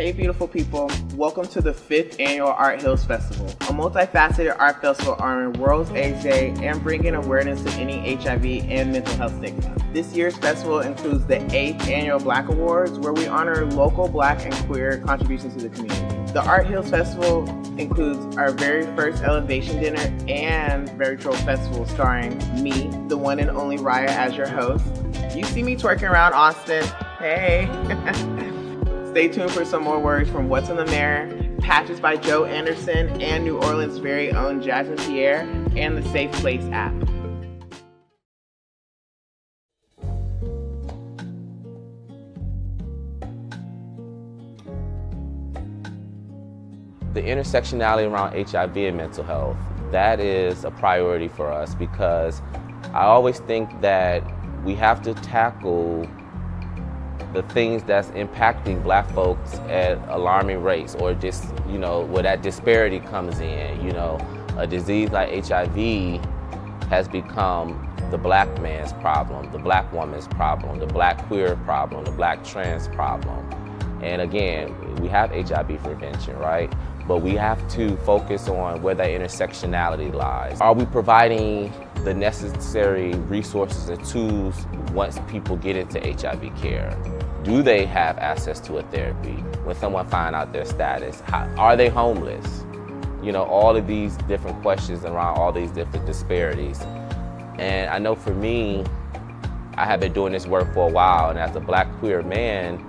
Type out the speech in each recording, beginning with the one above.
Hey beautiful people, welcome to the 5th Annual Art Hills Festival, a multifaceted art festival honoring World AIDS Day and bringing awareness to any HIV and mental health stigma. This year's festival includes the 8th Annual Black Awards, where we honor local Black and queer contributions to the community. The Art Hills Festival includes our very first Elevation Dinner and virtual festival starring me, the one and only Raya, as your host. You see me twerking around Austin, hey! Stay tuned for some more words from WhatsintheMirror, patches by Jeaux Anderson, and New Orleans' very own Jasmine Pierre, and the Safe Place app. The intersectionality around HIV and mental health, that is a priority for us, because I always think that we have to tackle the things that's impacting Black folks at alarming rates, or just, where that disparity comes in. A disease like HIV has become the Black man's problem, the Black woman's problem, the Black queer problem, the Black trans problem. And again, we have HIV prevention, right? But we have to focus on where that intersectionality lies. Are we providing the necessary resources and tools once people get into HIV care? Do they have access to a therapy when someone finds out their status? Are they homeless? All of these different questions around all these different disparities. And I know for me, I have been doing this work for a while, and as a Black queer man,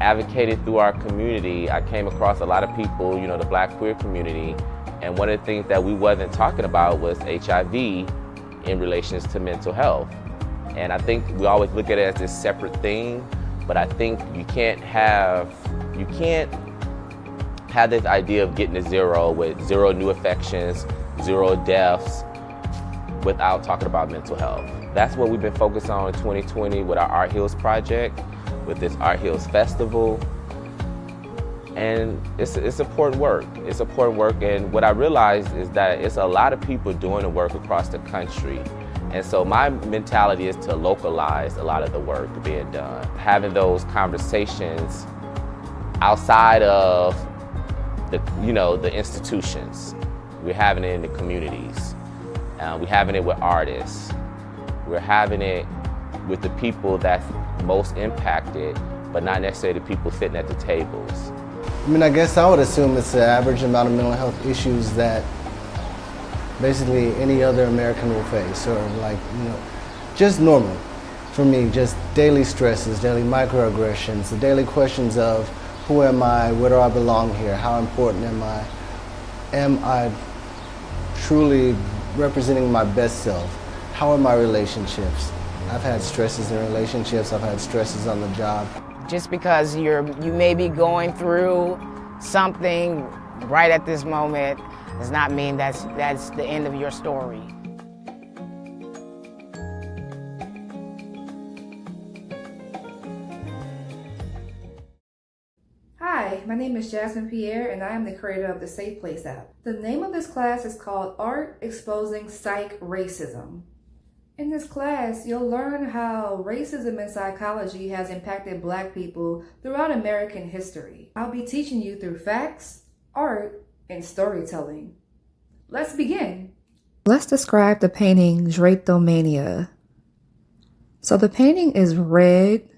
advocated through our community, I came across a lot of people, the Black queer community, and one of the things that we wasn't talking about was HIV in relations to mental health. And I think we always look at it as this separate thing, but I think you can't have this idea of getting to zero with zero new infections, zero deaths, without talking about mental health. That's what we've been focused on in 2020 with our Art Hills project, with this Art Hills Festival. And it's important work. It's important work, and what I realized is that it's a lot of people doing the work across the country. And so my mentality is to localize a lot of the work being done. Having those conversations outside of the institutions. We're having it in the communities. We're having it with artists. We're having it with the people that's most impacted, but not necessarily the people sitting at the tables. I guess I would assume it's the average amount of mental health issues that basically any other American will face, or just normal. For me, just daily stresses, daily microaggressions, the daily questions of who am I, where do I belong here, how important am I truly representing my best self, how are my relationships? I've had stresses in relationships, I've had stresses on the job. Just because you may be going through something right at this moment does not mean that's the end of your story. Hi, my name is Jasmine Pierre, and I am the creator of the Safe Place app. The name of this class is called Art Exposing Psych Racism. In this class, you'll learn how racism and psychology has impacted Black people throughout American history. I'll be teaching you through facts, art, and storytelling. Let's begin. Let's describe the painting Drapetomania. So the painting is red.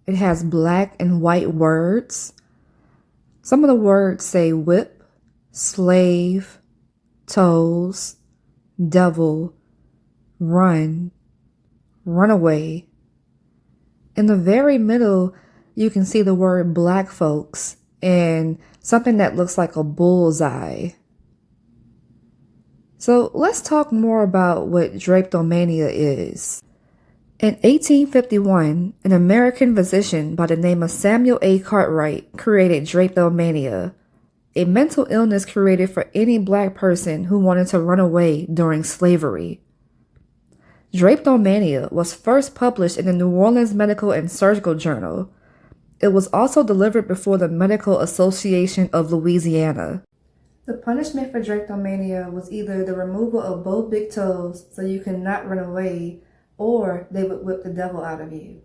It has black and white words. Some of the words say whip, slave, toes, devil, run, runaway. In the very middle, you can see the word Black folks and something that looks like a bullseye. So let's talk more about what drapetomania is. In 1851, an American physician by the name of Samuel A. Cartwright created drapetomania, a mental illness created for any Black person who wanted to run away during slavery. Drapetomania was first published in the New Orleans Medical and Surgical Journal. It was also delivered before the Medical Association of Louisiana. The punishment for drapetomania was either the removal of both big toes so you could not run away, or they would whip the devil out of you.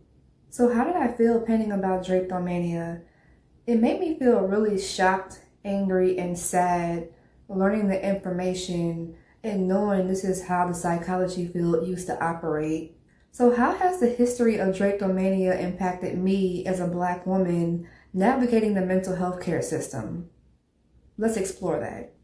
So how did I feel painting about drapetomania? It made me feel really shocked, angry, and sad learning the information and knowing this is how the psychology field used to operate. So how has the history of drapetomania impacted me as a Black woman navigating the mental health care system? Let's explore that.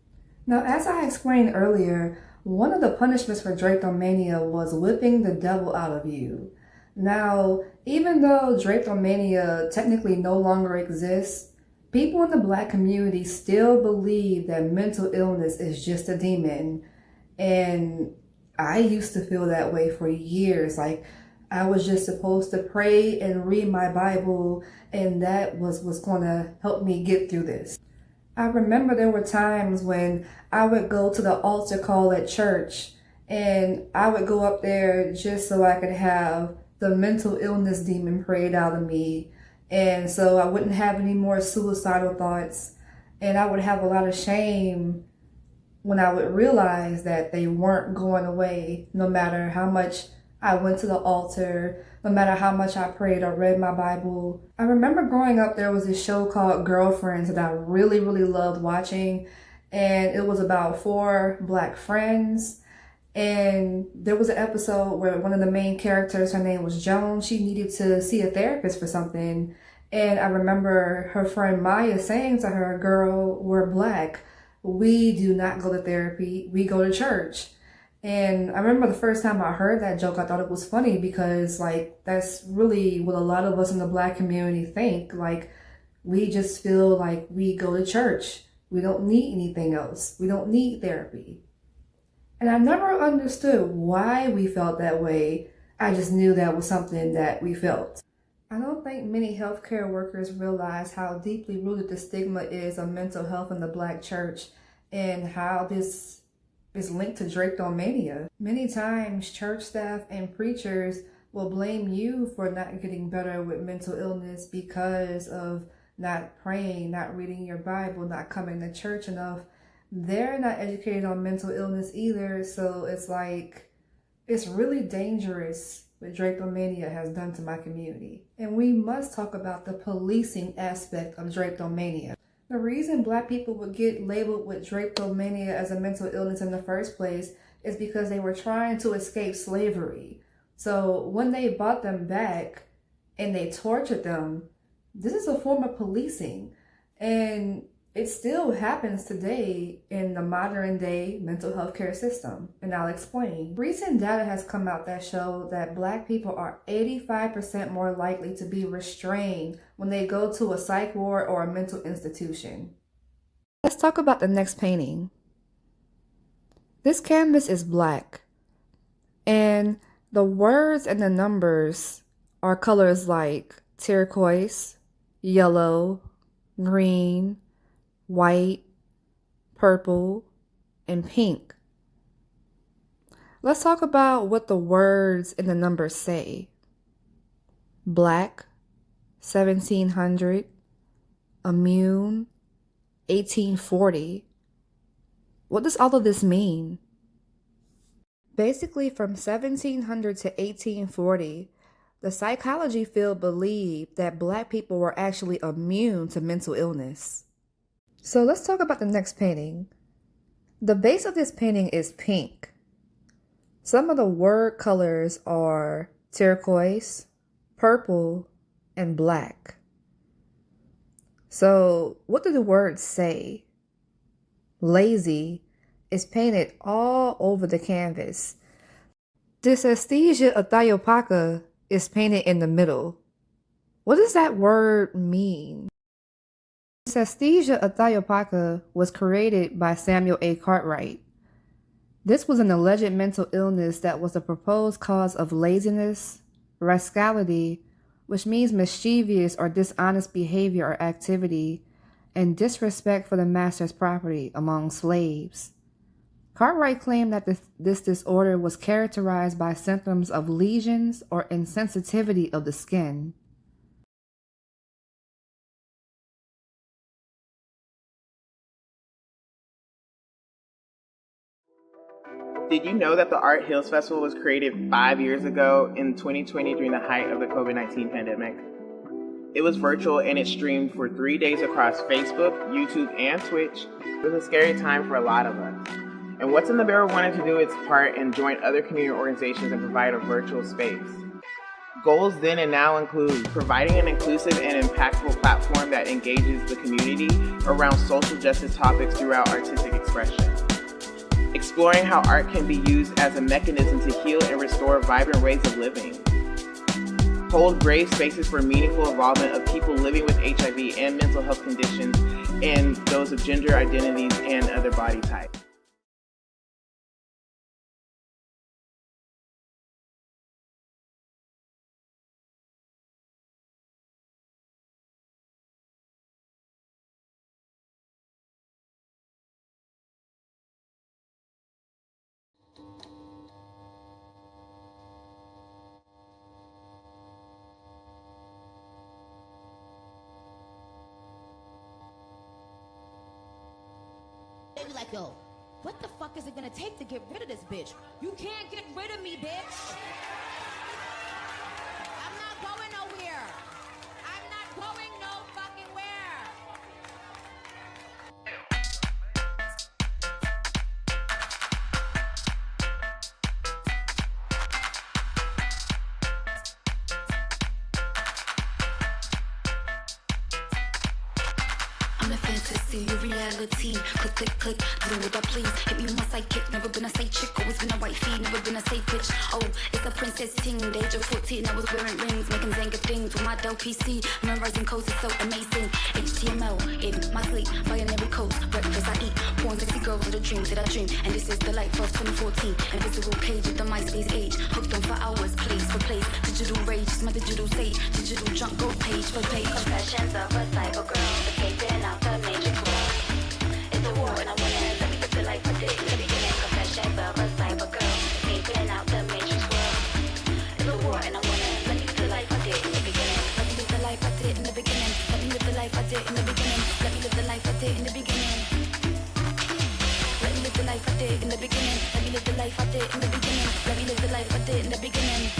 Now, as I explained earlier, one of the punishments for drapetomania was whipping the devil out of you. Now, even though drapetomania technically no longer exists, people in the Black community still believe that mental illness is just a demon. And I used to feel that way for years. Like I was just supposed to pray and read my Bible, and that was what's going to help me get through this. I remember there were times when I would go to the altar call at church, and I would go up there just so I could have the mental illness demon prayed out of me. And so I wouldn't have any more suicidal thoughts, and I would have a lot of shame when I would realize that they weren't going away, no matter how much I went to the altar, no matter how much I prayed or read my Bible. I remember growing up, there was this show called Girlfriends that I really, really loved watching. And it was about 4 Black friends. And there was an episode where one of the main characters, her name was Joan, she needed to see a therapist for something. And I remember her friend Maya saying to her, "Girl, we're Black. We do not go to therapy. We go to church." And I remember the first time I heard that joke, I thought it was funny because like, that's really what a lot of us in the Black community think. Like, we just feel like we go to church. We don't need anything else. We don't need therapy. And I never understood why we felt that way. I just knew that was something that we felt. I don't think many healthcare workers realize how deeply rooted the stigma is of mental health in the Black church and how this is linked to drapetomania. Many times church staff and preachers will blame you for not getting better with mental illness because of not praying, not reading your Bible, not coming to church enough. They're not educated on mental illness either, so it's like, it's really dangerous what drapetomania has done to my community. And we must talk about the policing aspect of drapetomania. The reason Black people would get labeled with drapetomania as a mental illness in the first place is because they were trying to escape slavery. So when they brought them back and they tortured them, this is a form of policing. And it still happens today in the modern day mental health care system, and I'll explain. Recent data has come out that show that Black people are 85% more likely to be restrained when they go to a psych ward or a mental institution. Let's talk about the next painting. This canvas is black, and the words and the numbers are colors like turquoise, yellow, green, white, purple, and pink. Let's talk about what the words and the numbers say. Black, 1700, immune, 1840. What does all of this mean? Basically, from 1700 to 1840, the psychology field believed that Black people were actually immune to mental illness. So let's talk about the next painting. The base of this painting is pink. Some of the word colors are turquoise, purple, and black. So what do the words say? Lazy is painted all over the canvas. Dysesthesia Athiopaka is painted in the middle. What does that word mean? Dysesthesia Athiopaka was created by Samuel A. Cartwright. This was an alleged mental illness that was the proposed cause of laziness, rascality, which means mischievous or dishonest behavior or activity, and disrespect for the master's property among slaves. Cartwright claimed that this disorder was characterized by symptoms of lesions or insensitivity of the skin. Did you know that the Art Hills Festival was created 5 years ago in 2020 during the height of the COVID-19 pandemic? It was virtual and it streamed for 3 days across Facebook, YouTube, and Twitch. It was a scary time for a lot of us. And What's in the Mirror wanted to do its part and join other community organizations and provide a virtual space. Goals then and now include providing an inclusive and impactful platform that engages the community around social justice topics throughout artistic expression. Exploring how art can be used as a mechanism to heal and restore vibrant ways of living. Hold brave spaces for meaningful involvement of people living with HIV and mental health conditions and those of gender identities and other body types. They be like, yo, what the fuck is it gonna take to get rid of this bitch? You can't get rid of me, bitch. I'm not going nowhere. I'm not going no fucking where. I'm a fantasy, your reality. Click, click, click, do what I please. Hit me with my sidekick, never been a side chick. Always been a white feed, never been a safe bitch. Oh, it's a princess ting. The age of 14, I was wearing rings, making Zanga things with my Dell PC. Memorizing codes is so amazing. HTML in my sleep, binary codes. Breakfast I eat, porn sexy girls are the dreams that I dream. And this is the life of 2014. Invisible page of the MySpace age. Hooked on for hours, place for place. Digital rage is my digital state. Digital junk, go page for page. Confessions of a cyber girl, escaping out the matrix world. It's a war and I wanna let me live the life I did in the beginning. Confessions of a cyber girl, escaping out the matrix world. It's a war and I wanna let me live the life I did in the beginning. Let me live the life I did in the beginning. Let me live the life I did in the beginning. Let me live the life I did in the beginning. Let me live the life I did in the beginning. Let me live the life I did in the beginning. Let me live the life I did in the beginning.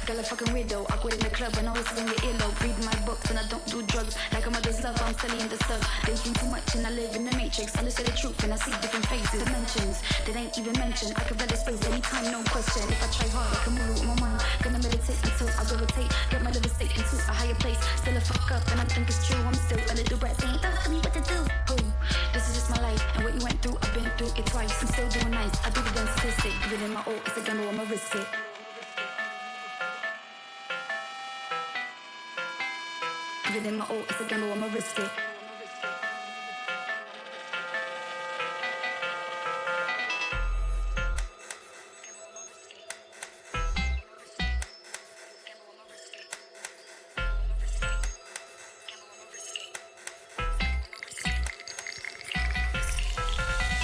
Girl, a fucking weirdo, awkward in the club and always in your earlobe. Read my books and I don't do drugs. Like a mother's love, I'm selling the stuff. Thinking too much and I live in the matrix. Understand the truth and I see different faces. Dimensions that ain't even mentioned. I can read the space anytime, no question. If I try hard, I can move with my mind. Gonna meditate until I gravitate. Get my living state into a higher place. Still a fuck up and I think it's true. I'm still a little brat saying, don't tell me what to do. Oh, this is just my life and what you went through, I've been through it twice. I'm still doing nice. I do the damn statistic. Giving my all, it's a gamble, I'ma risk it. Within my all, it's a gamble, I'ma risk it.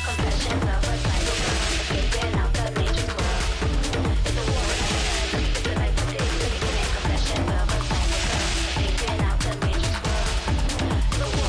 Confessions of a cyber girl, escaping out the matrix world. It's a war and I wanna let me live the life I did in the beginning. Confessions of a cyber girl, escaping out the matrix world. It's a war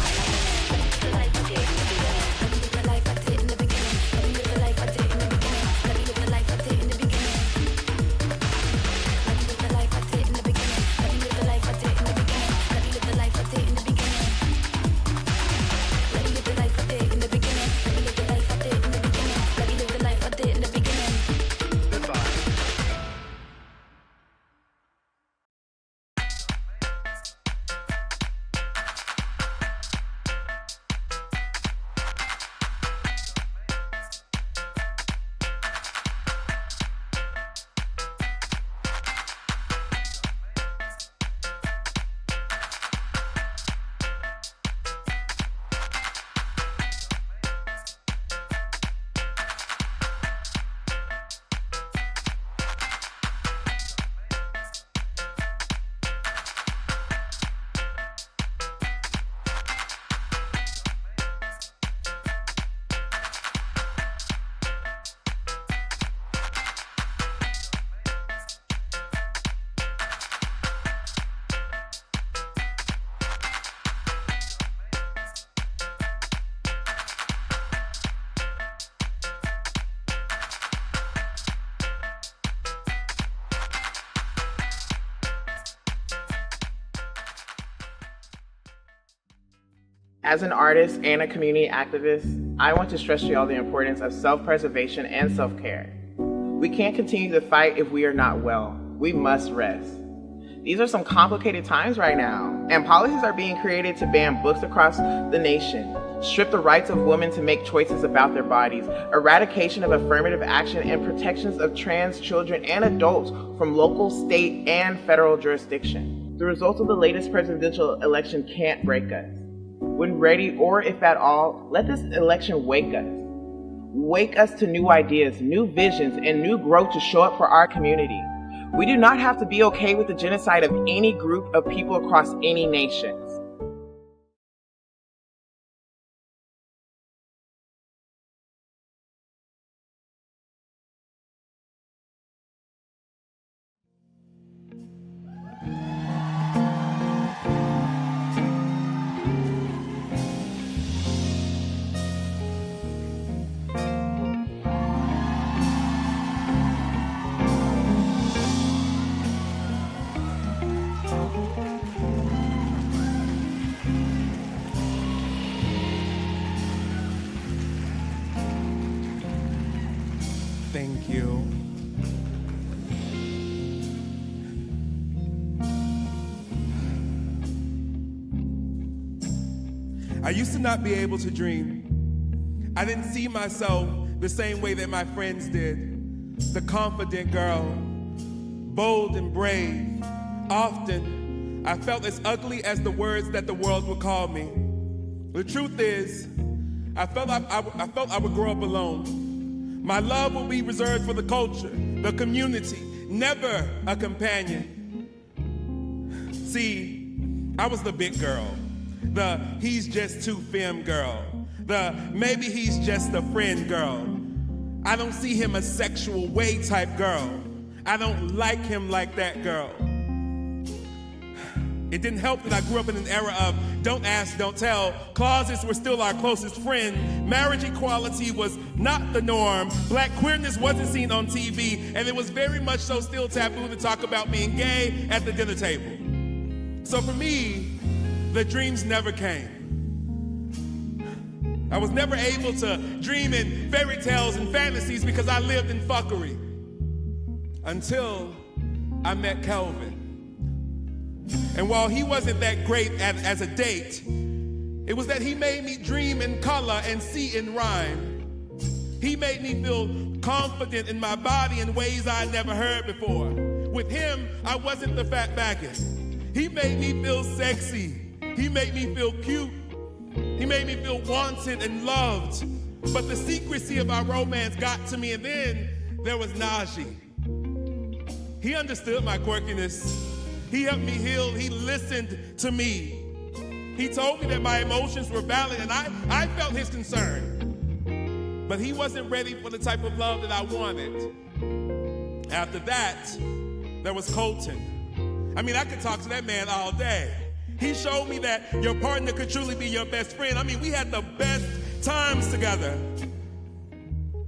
As an artist and a community activist, I want to stress to y'all the importance of self-preservation and self-care. We can't continue to fight if we are not well. We must rest. These are some complicated times right now, and policies are being created to ban books across the nation, strip the rights of women to make choices about their bodies, eradication of affirmative action, and protections of trans children and adults from local, state, and federal jurisdiction. The results of the latest presidential election can't break us. When ready, or if at all, let this election wake us. Wake us to new ideas, new visions, and new growth to show up for our community. We do not have to be okay with the genocide of any group of people across any nations. Thank you. I used to not be able to dream. I didn't see myself the same way that my friends did. The confident girl, bold and brave. Often, I felt as ugly as the words that the world would call me. The truth is, I felt I would grow up alone. My love will be reserved for the culture, the community, never a companion. See, I was the big girl, the he's just too femme girl, the maybe he's just a friend girl. I don't see him a sexual way type girl. I don't like him like that girl. It didn't help that I grew up in an era of don't ask, don't tell. Closets were still our closest friend. Marriage equality was not the norm. Black queerness wasn't seen on TV, and it was very much so still taboo to talk about being gay at the dinner table. So for me, the dreams never came. I was never able to dream in fairy tales and fantasies because I lived in fuckery. Until I met Kelvin. And while he wasn't that great as a date, it was that he made me dream in color and see in rhyme. He made me feel confident in my body in ways I never heard before. With him, I wasn't the fat faggot. He made me feel sexy. He made me feel cute. He made me feel wanted and loved. But the secrecy of our romance got to me, and then there was Najee. He understood my quirkiness. He helped me heal. He listened to me. He told me that my emotions were valid, and I felt his concern. But he wasn't ready for the type of love that I wanted. After that, there was Colton. I mean, I could talk to that man all day. He showed me that your partner could truly be your best friend. I mean, we had the best times together.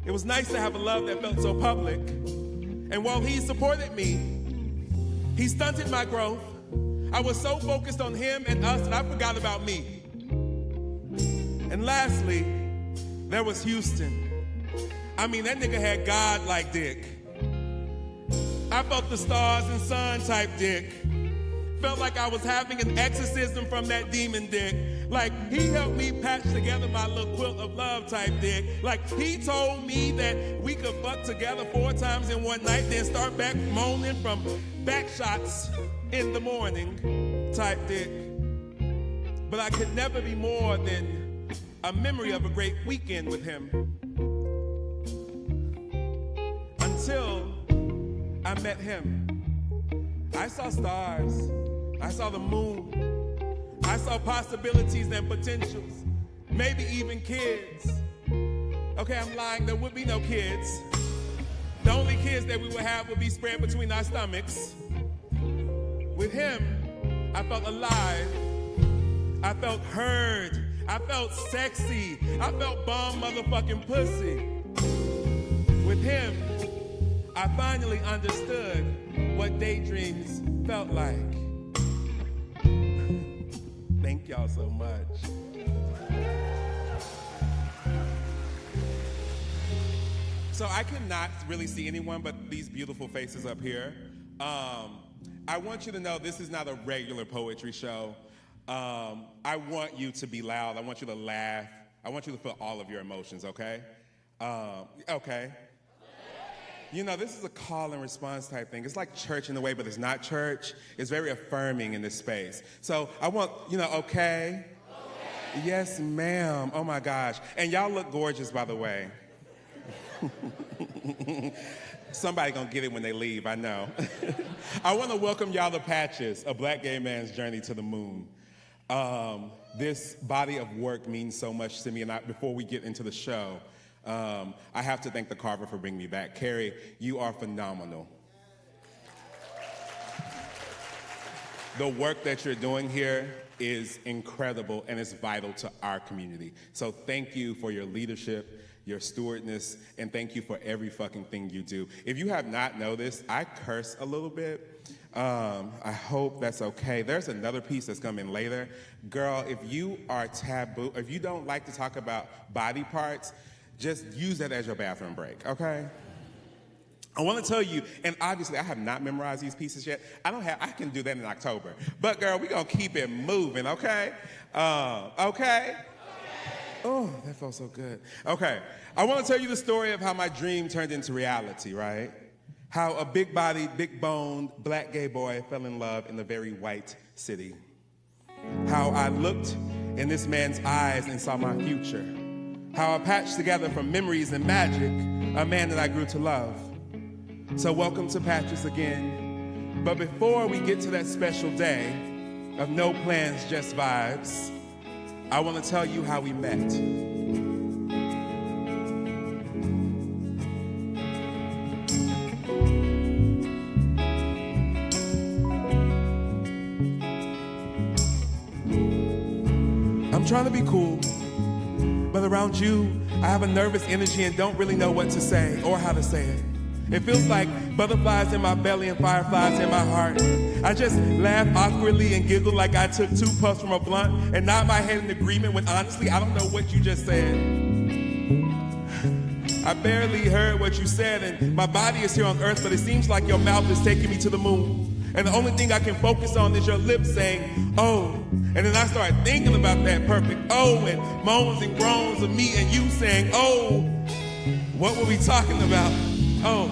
It was nice to have a love that felt so public. And while he supported me, he stunted my growth. I was so focused on him and us that I forgot about me. And lastly, there was Houston. I mean, that nigga had God-like dick. I felt the stars and sun type dick. Felt like I was having an exorcism from that demon dick. Like, he helped me patch together my little quilt of love type dick. Like, he told me that we could fuck together 4 times in one night, then start back moaning from back shots in the morning type dick. But I could never be more than a memory of a great weekend with him. Until I met him. I saw stars. I saw the moon. I saw possibilities and potentials. Maybe even kids. Okay, I'm lying, there would be no kids. The only kids that we would have would be spread between our stomachs. With him, I felt alive. I felt heard. I felt sexy. I felt bomb motherfucking pussy. With him, I finally understood what daydreams felt like. Thank y'all so much. So I cannot really see anyone but these beautiful faces up here. I want you to know this is not a regular poetry show. I want you to be loud. I want you to laugh. I want you to feel all of your emotions, okay? Okay. You know, this is a call and response type thing. It's like church in a way, but it's not church. It's very affirming in this space. So I want, okay? Yes, ma'am. Oh my gosh. And y'all look gorgeous, by the way. Somebody gonna get it when they leave, I know. I wanna welcome y'all to Patches, a black gay man's journey to the moon. This body of work means so much to me, and before we get into the show, I have to thank the Carver for bringing me back. Carrie, you are phenomenal. The work that you're doing here is incredible and it's vital to our community. So thank you for your leadership, your stewardness, and thank you for every fucking thing you do. If you have not noticed, I curse a little bit. I hope that's okay. There's another piece that's coming later. Girl, if you are taboo, if you don't like to talk about body parts, just use that as your bathroom break, okay? I want to tell you, and obviously I have not memorized these pieces yet. I can do that in October. But girl, we're gonna keep it moving, okay? Okay? Oh, that felt so good. Okay, I want to tell you the story of how my dream turned into reality, right? How a big-bodied, big-boned, black gay boy fell in love in a very white city. How I looked in this man's eyes and saw my future. How I patched together from memories and magic a man that I grew to love. So welcome to Patches again. But before we get to that special day of no plans, just vibes, I want to tell you how we met. I'm trying to be cool, but around you, I have a nervous energy and don't really know what to say or how to say it. It feels like butterflies in my belly and fireflies in my heart. I just laugh awkwardly and giggle like I took 2 puffs from a blunt and nod my head in agreement when honestly I don't know what you just said. I barely heard what you said and my body is here on earth, but it seems like your mouth is taking me to the moon. And the only thing I can focus on is your lips saying, oh. And then I started thinking about that perfect oh and moans and groans of me and you saying, oh. What were we talking about? Oh.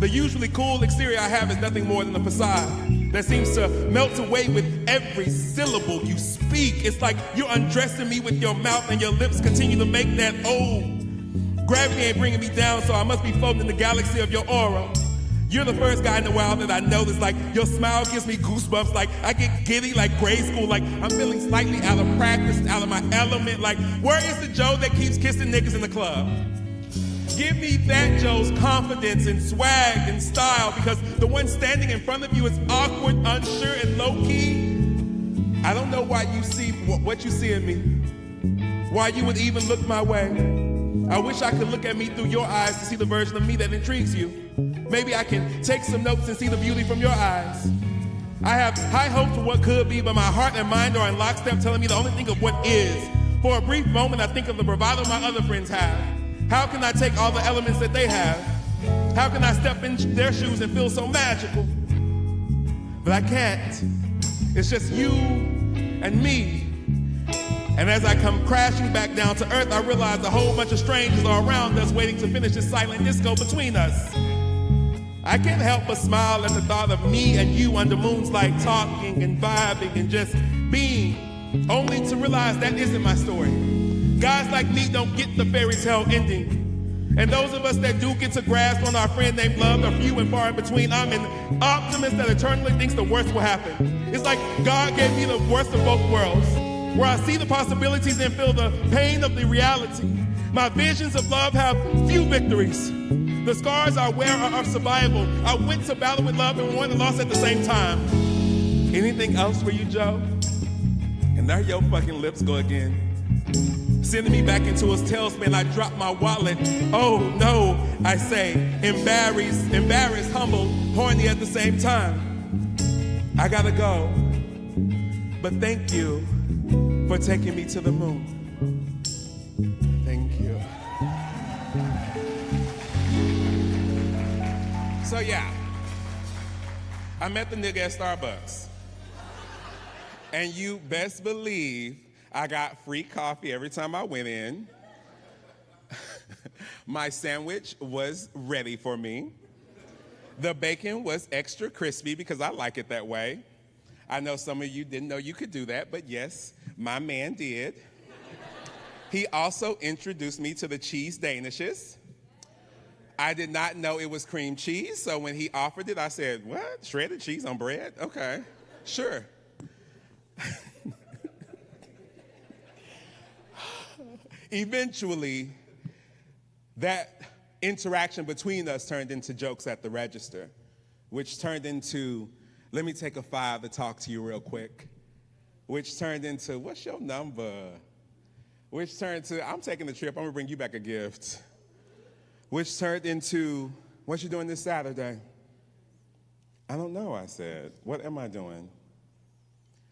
The usually cool exterior I have is nothing more than a facade that seems to melt away with every syllable you speak. It's like you're undressing me with your mouth and your lips continue to make that oh. Gravity ain't bringing me down, so I must be floating in the galaxy of your aura. You're the first guy in the wild that I know that's like, your smile gives me goosebumps, like I get giddy like grade school, like I'm feeling slightly out of practice, out of my element, like where is the Joe that keeps kissing niggas in the club? Give me that Joe's confidence and swag and style, because the one standing in front of you is awkward, unsure, and low-key. I don't know why you see what you see in me, why you would even look my way. I wish I could look at me through your eyes to see the version of me that intrigues you. Maybe I can take some notes and see the beauty from your eyes. I have high hopes for what could be, but my heart and mind are in lockstep telling me the only thing of what is. For a brief moment, I think of the bravado my other friends have. How can I take all the elements that they have? How can I step in their shoes and feel so magical? But I can't. It's just you and me. And as I come crashing back down to earth, I realize a whole bunch of strangers are around us waiting to finish this silent disco between us. I can't help but smile at the thought of me and you under moon's light talking and vibing and just being, only to realize that isn't my story. Guys like me don't get the fairy tale ending. And those of us that do get to grasp on our friend named love are few and far in between. I'm an optimist that eternally thinks the worst will happen. It's like God gave me the worst of both worlds, where I see the possibilities and feel the pain of the reality. My visions of love have few victories. The scars I wear are of survival. I went to battle with love and won and lost at the same time. Anything else for you, Joe? And there your fucking lips go again. Sending me back into his tailspin, I drop my wallet. Oh no, I say, embarrassed, humble, horny at the same time. I gotta go, but thank you for taking me to the moon. Thank you. So yeah, I met the nigga at Starbucks. And you best believe I got free coffee every time I went in. My sandwich was ready for me. The bacon was extra crispy because I like it that way. I know some of you didn't know you could do that, but yes, my man did. He also introduced me to the cheese danishes. I did not know it was cream cheese, so when he offered it, I said, what? Shredded cheese on bread? Okay, sure. Eventually, that interaction between us turned into jokes at the register, which turned into, let me take a 5 to talk to you real quick, which turned into, what's your number? Which turned to, I'm taking the trip, I'm gonna bring you back a gift. Which turned into, what you doing this Saturday? I don't know, I said. What am I doing?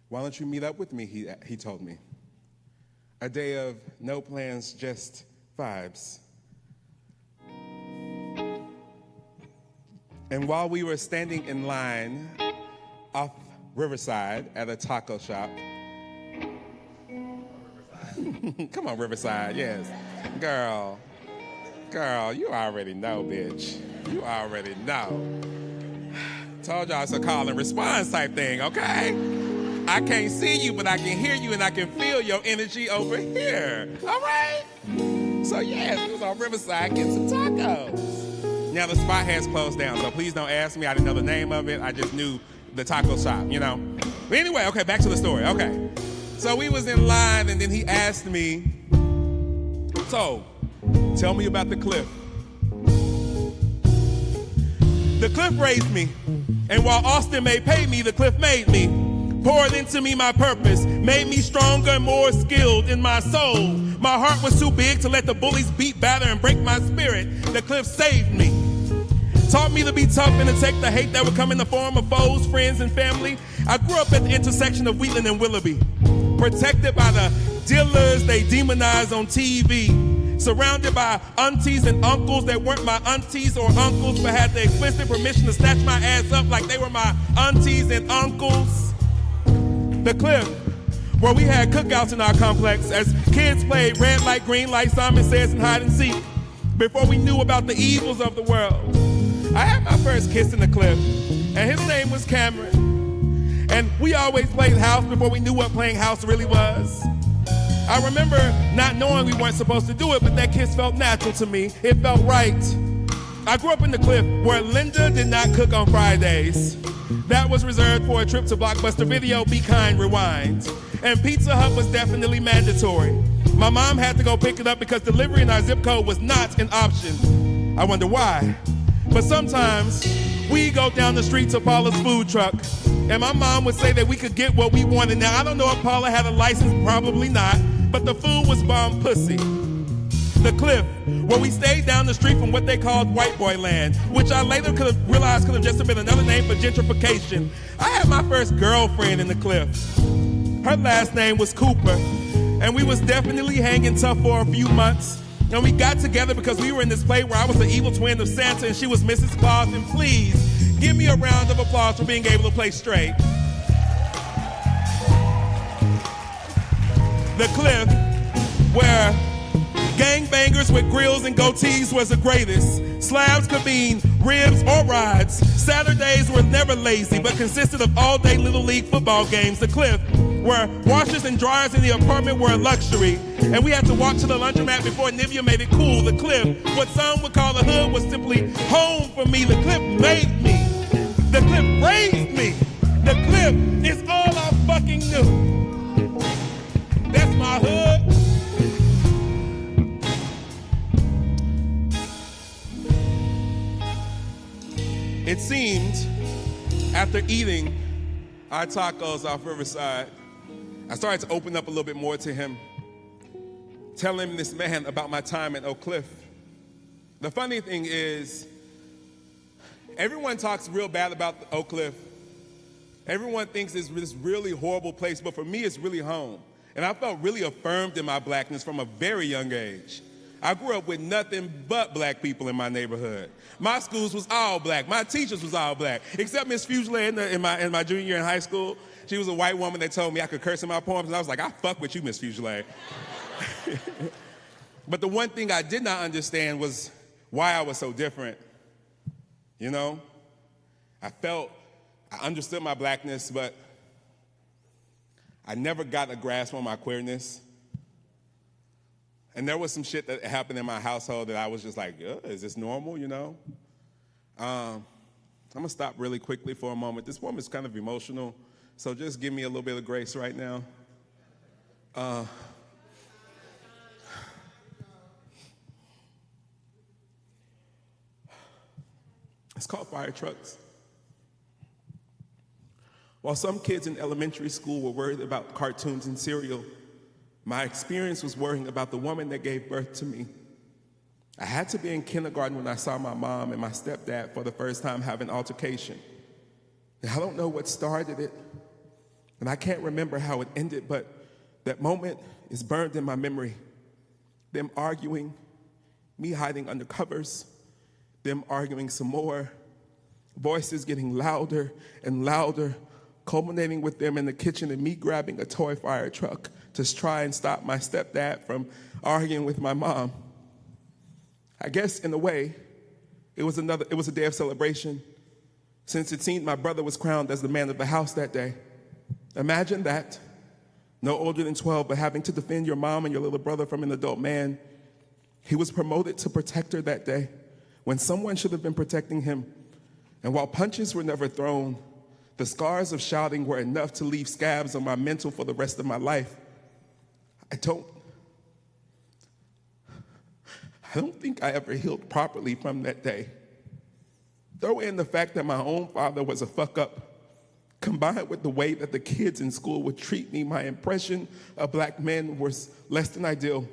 Why don't you meet up with me, he told me. A day of no plans, just vibes. And while we were standing in line off Riverside at a taco shop. Come on, Riverside, yes. Girl, you already know, bitch. You already know. Told y'all it's a call and response type thing, okay? I can't see you, but I can hear you and I can feel your energy over here, all right? So yes, we was on Riverside getting some tacos. Now the spot has closed down, so please don't ask me. I didn't know the name of it. I just knew the taco shop, you know? But anyway, okay, back to the story, okay. So we was in line and then he asked me, so, tell me about the cliff. The cliff raised me, and while Austin may pay me, the cliff made me. Poured into me my purpose, made me stronger and more skilled in my soul. My heart was too big to let the bullies beat, batter, and break my spirit. The cliff saved me. Taught me to be tough and to take the hate that would come in the form of foes, friends, and family. I grew up at the intersection of Wheatland and Willoughby, protected by the dealers they demonize on TV. Surrounded by aunties and uncles that weren't my aunties or uncles, but had the explicit permission to snatch my ass up like they were my aunties and uncles. The cliff, where we had cookouts in our complex as kids played red light, green light, Simon Says, and hide and seek before we knew about the evils of the world. I had my first kiss in the cliff, and his name was Cameron. And we always played house before we knew what playing house really was. I remember not knowing we weren't supposed to do it, but that kiss felt natural to me. It felt right. I grew up in the cliff where Linda did not cook on Fridays. That was reserved for a trip to Blockbuster Video, Be Kind, Rewind. And Pizza Hut was definitely mandatory. My mom had to go pick it up because delivery in our zip code was not an option. I wonder why. But sometimes we go down the street to Paula's food truck, and my mom would say that we could get what we wanted. Now, I don't know if Paula had a license, probably not, but the food was bomb pussy. The cliff, where we stayed down the street from what they called white boy land, which I later realized could have just been another name for gentrification. I had my first girlfriend in the cliff. Her last name was Cooper, and we was definitely hanging tough for a few months. And we got together because we were in this play where I was the evil twin of Santa and she was Mrs. Claus. And please, give me a round of applause for being able to play straight. The cliff, where gangbangers with grills and goatees was the greatest. Slabs could mean ribs or rides. Saturdays were never lazy, but consisted of all-day Little League football games. The cliff, where washers and dryers in the apartment were a luxury, and we had to walk to the laundromat before Nivea made it cool. The cliff, what some would call the hood, was simply home for me. The cliff made me. The cliff raised me. The cliff is all I fucking knew. That's my hood. It seemed, after eating our tacos off Riverside, I started to open up a little bit more to him, telling this man about my time at Oak Cliff. The funny thing is, everyone talks real bad about Oak Cliff. Everyone thinks it's this really horrible place, but for me, it's really home. And I felt really affirmed in my blackness from a very young age. I grew up with nothing but black people in my neighborhood. My schools was all black. My teachers was all black, except Miss Fugele in my junior year in high school. She was a white woman that told me I could curse in my poems, and I was like, I fuck with you, Miss Fugele. But the one thing I did not understand was why I was so different. You know? I understood my blackness, but I never got a grasp on my queerness. And there was some shit that happened in my household that I was just like, is this normal, you know? I'm gonna stop really quickly for a moment. This woman's kind of emotional, so just give me a little bit of grace right now. It's called fire trucks. While some kids in elementary school were worried about cartoons and cereal, my experience was worrying about the woman that gave birth to me. I had to be in kindergarten when I saw my mom and my stepdad for the first time have an altercation. And I don't know what started it, and I can't remember how it ended, but that moment is burned in my memory. Them arguing, me hiding under covers, them arguing some more, voices getting louder and louder, culminating with them in the kitchen and me grabbing a toy fire truck to try and stop my stepdad from arguing with my mom. I guess in a way, it was a day of celebration, since it seemed my brother was crowned as the man of the house that day. Imagine that, no older than 12, but having to defend your mom and your little brother from an adult man. He was promoted to protector that day, when someone should have been protecting him. And while punches were never thrown, the scars of shouting were enough to leave scabs on my mental for the rest of my life. I don't think I ever healed properly from that day. Throw in the fact that my own father was a fuck up, combined with the way that the kids in school would treat me, my impression of black men was less than ideal.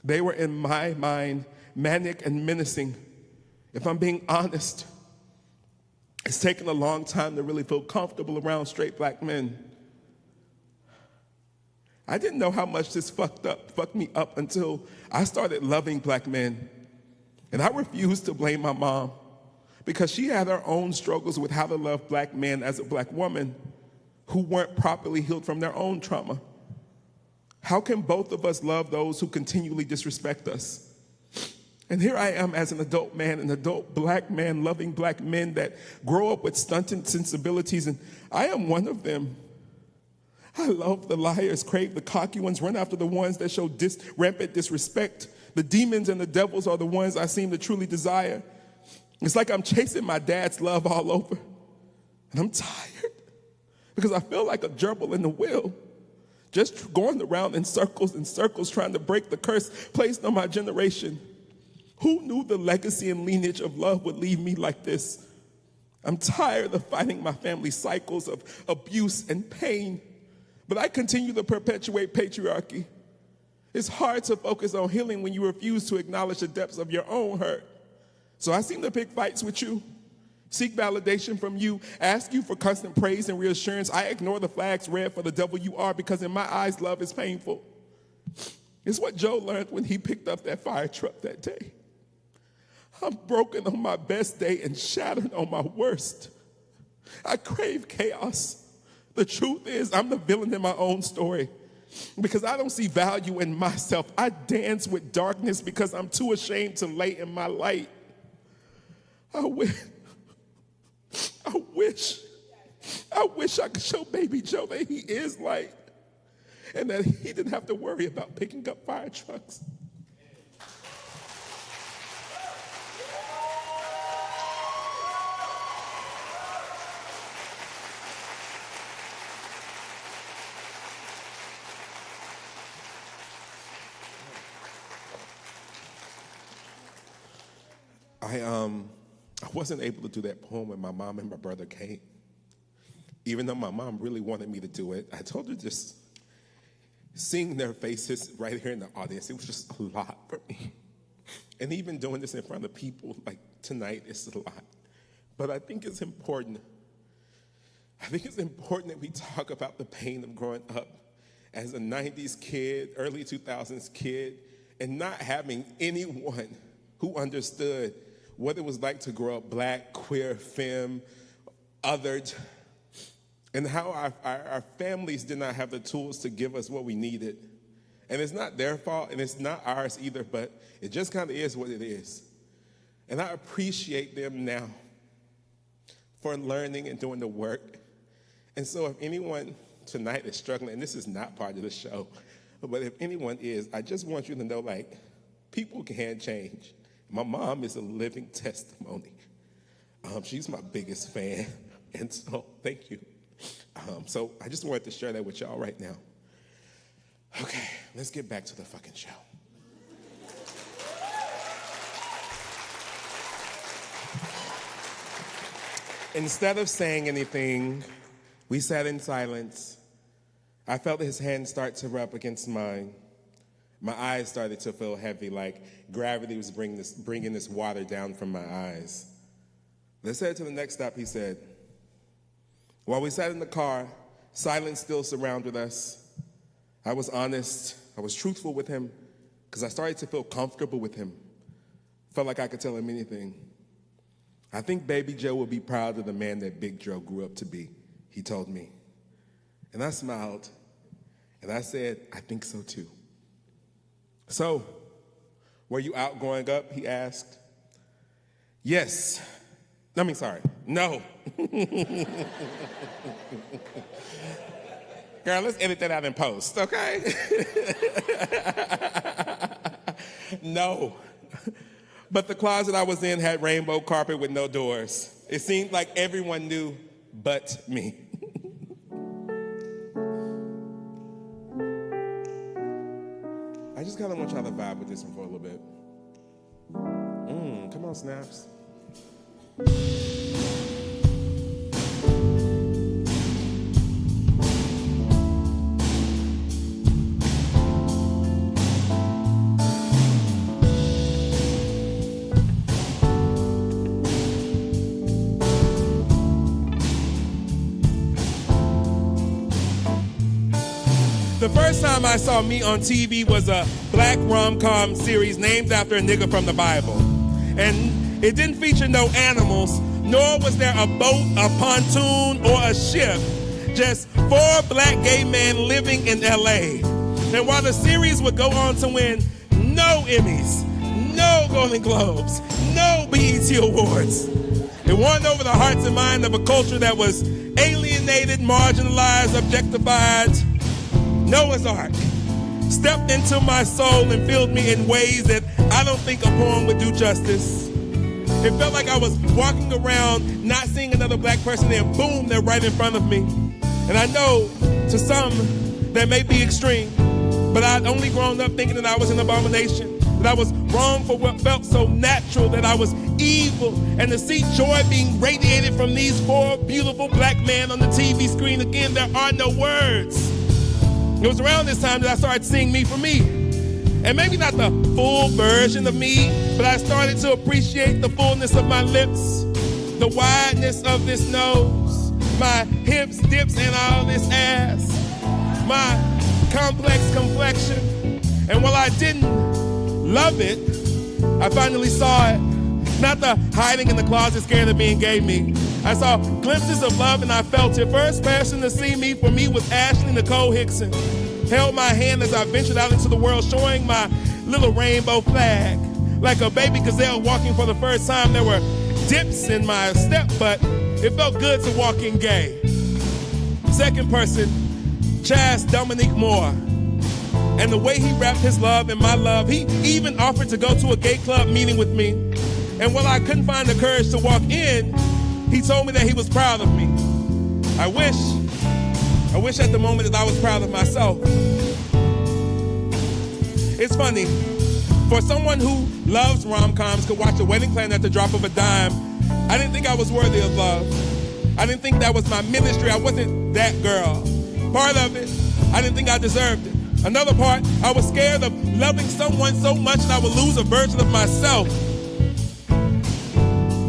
They were, in my mind, manic and menacing. If I'm being honest, it's taken a long time to really feel comfortable around straight black men. I didn't know how much this fucked me up until I started loving black men. And I refused to blame my mom, because she had her own struggles with how to love black men as a black woman who weren't properly healed from their own trauma. How can both of us love those who continually disrespect us? And here I am as an adult man, an adult black man, loving black men that grow up with stunted sensibilities, and I am one of them. I love the liars, crave the cocky ones, run after the ones that show rampant disrespect. The demons and the devils are the ones I seem to truly desire. It's like I'm chasing my dad's love all over. And I'm tired, because I feel like a gerbil in the wheel, just going around in circles and circles trying to break the curse placed on my generation. Who knew the legacy and lineage of love would leave me like this? I'm tired of fighting my family's cycles of abuse and pain, but I continue to perpetuate patriarchy. It's hard to focus on healing when you refuse to acknowledge the depths of your own hurt. So I seem to pick fights with you, seek validation from you, ask you for constant praise and reassurance. I ignore the flags red for the devil you are, because in my eyes, love is painful. It's what Joe learned when he picked up that fire truck that day. I'm broken on my best day and shattered on my worst. I crave chaos. The truth is, I'm the villain in my own story, because I don't see value in myself. I dance with darkness because I'm too ashamed to lay in my light. I wish I could show baby Joe that he is light, and that he didn't have to worry about picking up fire trucks. I wasn't able to do that poem when my mom and my brother came. Even though my mom really wanted me to do it, I told her, just seeing their faces right here in the audience, it was just a lot for me. And even doing this in front of people like tonight is a lot. But I think it's important. I think it's important that we talk about the pain of growing up as a 90s kid, early 2000s kid, and not having anyone who understood what it was like to grow up black, queer, femme, othered, and how our families did not have the tools to give us what we needed. And it's not their fault, and it's not ours either, but it just kind of is what it is. And I appreciate them now for learning and doing the work. And so if anyone tonight is struggling, and this is not part of the show, but if anyone is, I just want you to know, like, people can change. My mom is a living testimony. She's my biggest fan, and so thank you. So I just wanted to share that with y'all right now. Okay, let's get back to the fucking show. Instead of saying anything, we sat in silence. I felt his hand start to rub against mine. My eyes started to feel heavy, like gravity was bringing this water down from my eyes. Let's head to the next stop, he said. While we sat in the car, silence still surrounded us. I was honest, I was truthful with him, because I started to feel comfortable with him. Felt like I could tell him anything. I think Baby Joe will be proud of the man that Big Joe grew up to be, he told me. And I smiled, and I said, I think so too. So, were you out growing up, he asked. Yes. No. Girl, let's edit that out in post, okay? No. But the closet I was in had rainbow carpet with no doors. It seemed like everyone knew but me. I just kind of want y'all to vibe with this one for a little bit. Come on, snaps. The first time I saw me on TV was a black rom-com series named after a nigga from the Bible. And it didn't feature no animals, nor was there a boat, a pontoon, or a ship. Just 4 black gay men living in LA. And while the series would go on to win no Emmys, no Golden Globes, no BET Awards, it won over the hearts and minds of a culture that was alienated, marginalized, objectified. Noah's Ark stepped into my soul and filled me in ways that I don't think a poem would do justice. It felt like I was walking around, not seeing another black person, and boom, they're right in front of me. And I know, to some, that may be extreme, but I'd only grown up thinking that I was an abomination, that I was wrong for what felt so natural, that I was evil, and to see joy being radiated from these 4 beautiful black men on the TV screen, again, there are no words. It was around this time that I started seeing me for me. And maybe not the full version of me, but I started to appreciate the fullness of my lips, the wideness of this nose, my hips, dips, and all this ass, my complex complexion. And while I didn't love it, I finally saw it. Not the hiding in the closet scared of being gay me. I saw glimpses of love and I felt it. First person to see me for me was Ashley Nicole Hickson. Held my hand as I ventured out into the world, showing my little rainbow flag. Like a baby gazelle walking for the first time, there were dips in my step, but it felt good to walk in gay. Second person, Chaz Dominique Moore. And the way he wrapped his love in my love, he even offered to go to a gay club meeting with me. And while I couldn't find the courage to walk in, he told me that he was proud of me. I wish at the moment that I was proud of myself. It's funny, for someone who loves rom-coms, could watch a wedding planner at the drop of a dime, I didn't think I was worthy of love. I didn't think that was my ministry. I wasn't that girl. Part of it, I didn't think I deserved it. Another part, I was scared of loving someone so much that I would lose a version of myself.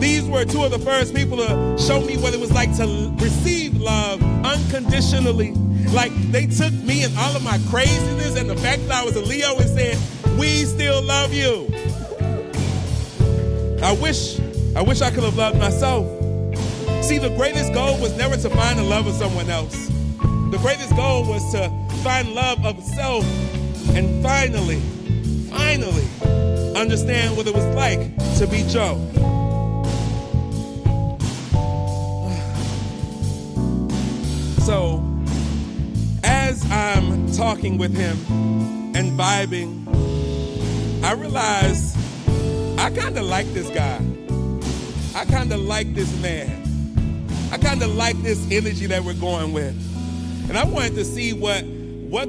These were 2 of the first people to show me what it was like to receive love unconditionally. Like, they took me and all of my craziness and the fact that I was a Leo and said, we still love you. I wish I could have loved myself. See, the greatest goal was never to find the love of someone else. The greatest goal was to find love of self and finally understand what it was like to be Joe. So, as I'm talking with him and vibing, I realize I kind of like this guy. I kind of like this man. I kind of like this energy that we're going with. And I wanted to see what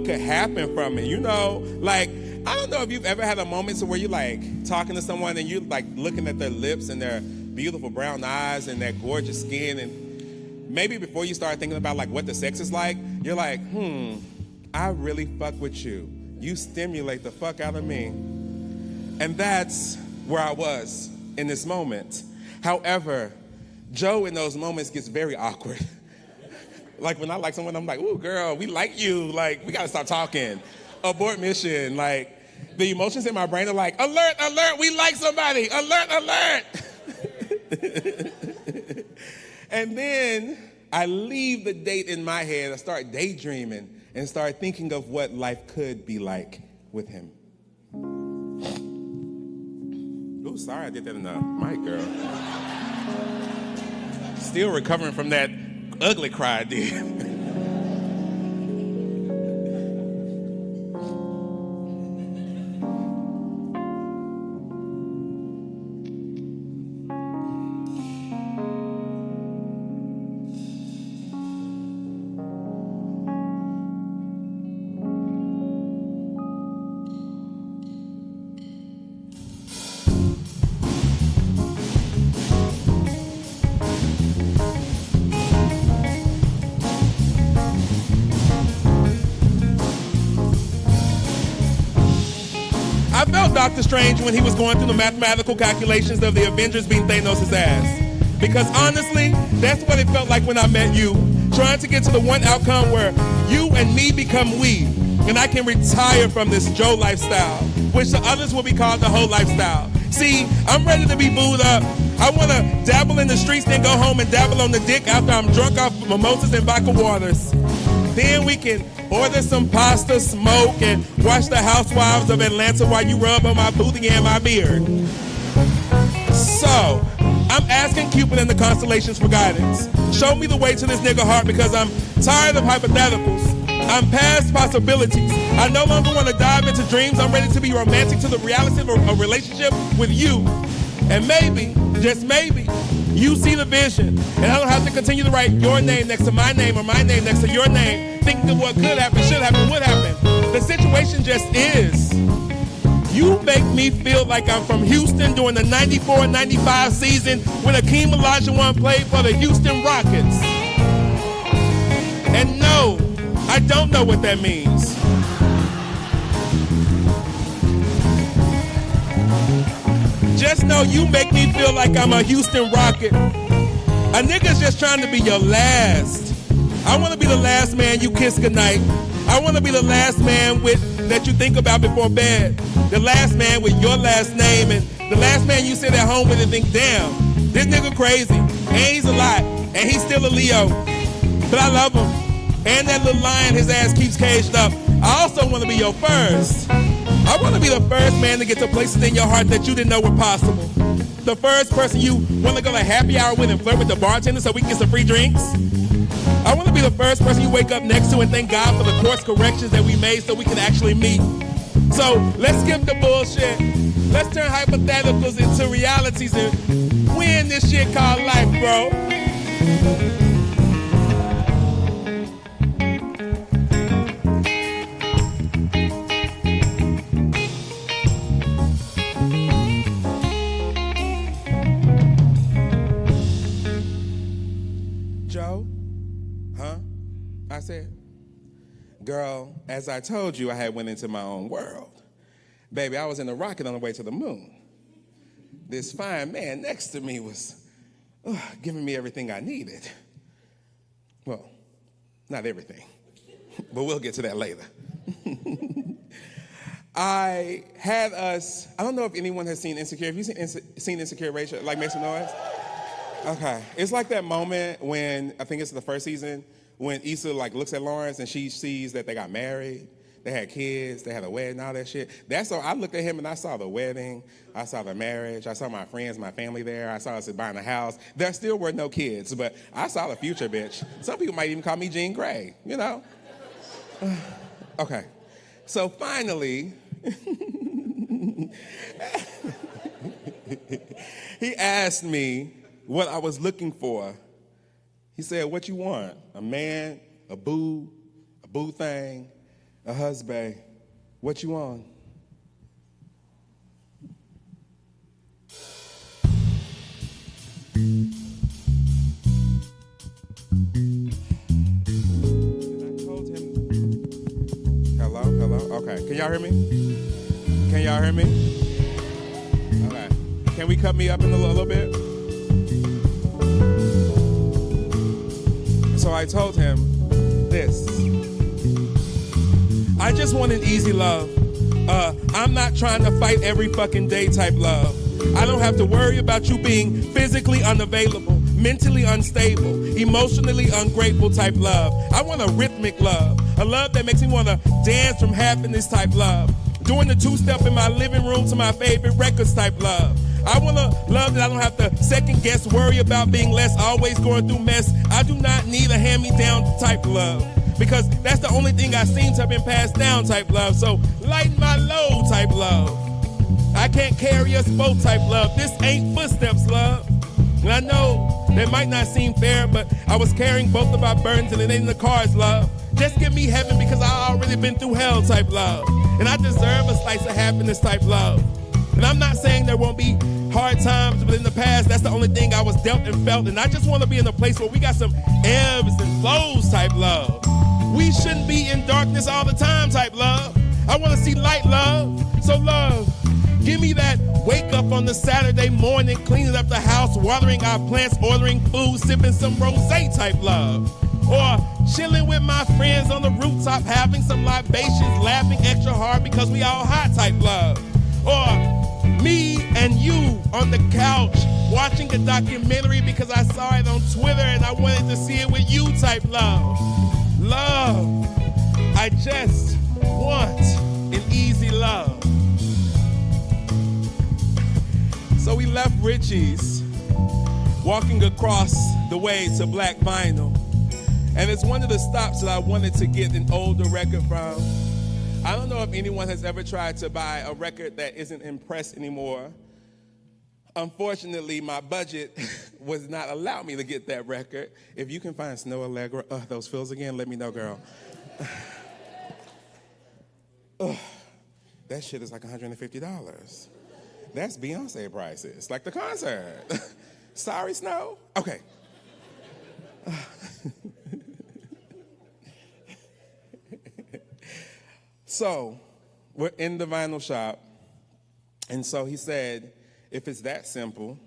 could happen from it, you know? Like, I don't know if you've ever had a moment where you're like talking to someone and you're like looking at their lips and their beautiful brown eyes and their gorgeous skin, and maybe before you start thinking about like what the sex is like, you're like, I really fuck with you. You stimulate the fuck out of me. And that's where I was in this moment. However, Joe in those moments gets very awkward. Like when I like someone, I'm like, ooh, girl, we like you. Like, we gotta stop talking. Abort mission. Like, the emotions in my brain are like, alert, alert, we like somebody. Alert, alert. And then I leave the date in my head. I start daydreaming and start thinking of what life could be like with him. Ooh, sorry I did that in the mic, girl. Still recovering from that ugly cry I did. I felt Dr. Strange when he was going through the mathematical calculations of the Avengers being Thanos' ass. Because honestly, that's what it felt like when I met you, trying to get to the one outcome where you and me become we, and I can retire from this Joe lifestyle, which the others will be called the whole lifestyle. See, I'm ready to be booed up. I want to dabble in the streets, then go home and dabble on the dick after I'm drunk off mimosas and vodka waters. Then we can order some pasta, smoke, and watch the Housewives of Atlanta while you rub on my booty and my beard. So, I'm asking Cupid and the constellations for guidance. Show me the way to this nigga heart because I'm tired of hypotheticals. I'm past possibilities. I no longer want to dive into dreams. I'm ready to be romantic to the reality of a relationship with you. And maybe, just maybe, you see the vision. And I don't have to continue to write your name next to my name or my name next to your name, thinking that what could happen, should happen, would happen. The situation just is. You make me feel like I'm from Houston during the 94-95 season when Akeem Olajuwon played for the Houston Rockets. And no, I don't know what that means. Just know you make me feel like I'm a Houston Rocket. A nigga's just trying to be your last. I want to be the last man you kiss goodnight. I want to be the last man that you think about before bed. The last man with your last name and the last man you sit at home with and think, damn, this nigga crazy. And he's a lot. And he's still a Leo. But I love him. And that little lion his ass keeps caged up. I also want to be your first. I want to be the first man to get to places in your heart that you didn't know were possible. The first person you want to go to happy hour with and flirt with the bartender so we can get some free drinks. I want to be the first person you wake up next to and thank God for the course corrections that we made so we can actually meet. So let's skip the bullshit. Let's turn hypotheticals into realities and win this shit called life, bro. Joe? Huh? I said, girl, as I told you, I had went into my own world. Baby, I was in a rocket on the way to the moon. This fine man next to me was giving me everything I needed. Well, not everything. but we'll get to that later. I don't know if anyone has seen Insecure. Have you seen Insecure, Rachel? Like, make some noise? Okay. It's like that moment when, I think it's the first season, when Issa like looks at Lawrence and she sees that they got married, they had kids, they had a wedding, all that shit. That's all. I looked at him and I saw the wedding, I saw the marriage, I saw my friends, my family there, I saw us buying a house. There still were no kids, but I saw the future, bitch. Some people might even call me Jean Grey, you know? Okay. So finally, he asked me what I was looking for. He said, what you want? A man, a boo thing, a husband. What you want? Hello? Okay. Can y'all hear me? Okay. Can we cut me up in a little bit? So I told him this. I just want an easy love. I'm not trying to fight every fucking day type love. I don't have to worry about you being physically unavailable, mentally unstable, emotionally ungrateful type love. I want a rhythmic love, a love that makes me want to dance from happiness type love, doing the two-step in my living room to my favorite records type love. I want a love that I don't have to second guess, worry about being less, always going through mess. I do not need a hand-me-down type love, because that's the only thing I seem to have been passed down type love. So lighten my load type love. I can't carry us both type love. This ain't footsteps love. And I know that might not seem fair, but I was carrying both of our burdens and it ain't in the cards love. Just give me heaven because I already been through hell type love. And I deserve a slice of happiness type love. And I'm not saying there won't be hard times, but in the past, that's the only thing I was dealt and felt. And I just want to be in a place where we got some ebbs and flows type love. We shouldn't be in darkness all the time type love. I want to see light love. So love, give me that wake up on the Saturday morning, cleaning up the house, watering our plants, ordering food, sipping some rosé type love. Or chilling with my friends on the rooftop, having some libations, laughing extra hard because we all hot type love. Or me and you on the couch, watching the documentary because I saw it on Twitter and I wanted to see it with you type love. Love, I just want an easy love. So we left Richie's, walking across the way to Black Vinyl. And it's one of the stops that I wanted to get an older record from. I don't know if anyone has ever tried to buy a record that isn't in press anymore. Unfortunately, my budget would not allow me to get that record. If you can find Snow Allegra, those feels again, let me know, girl. That shit is like $150. That's Beyonce prices, like the concert. Sorry, Snow? Okay. So, we're in the vinyl shop, and so he said, if it's that simple,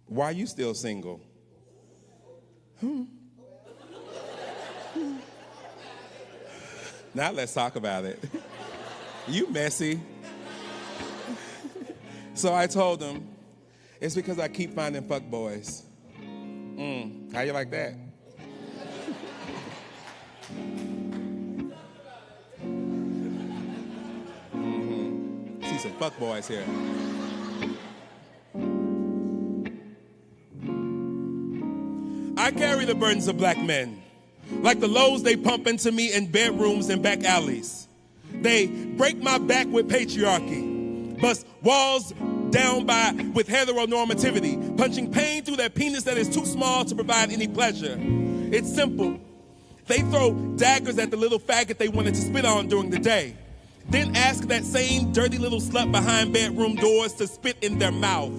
why are you still single? Now let's talk about it. You messy. So I told him, it's because I keep finding fuckboys. How you like that? See some fuckboys here. I carry the burdens of black men, like the loads they pump into me in bedrooms and back alleys. They break my back with patriarchy, bust walls down with heteronormativity, punching pain through that penis that is too small to provide any pleasure. It's simple. They throw daggers at the little faggot they wanted to spit on during the day, then ask that same dirty little slut behind bedroom doors to spit in their mouth.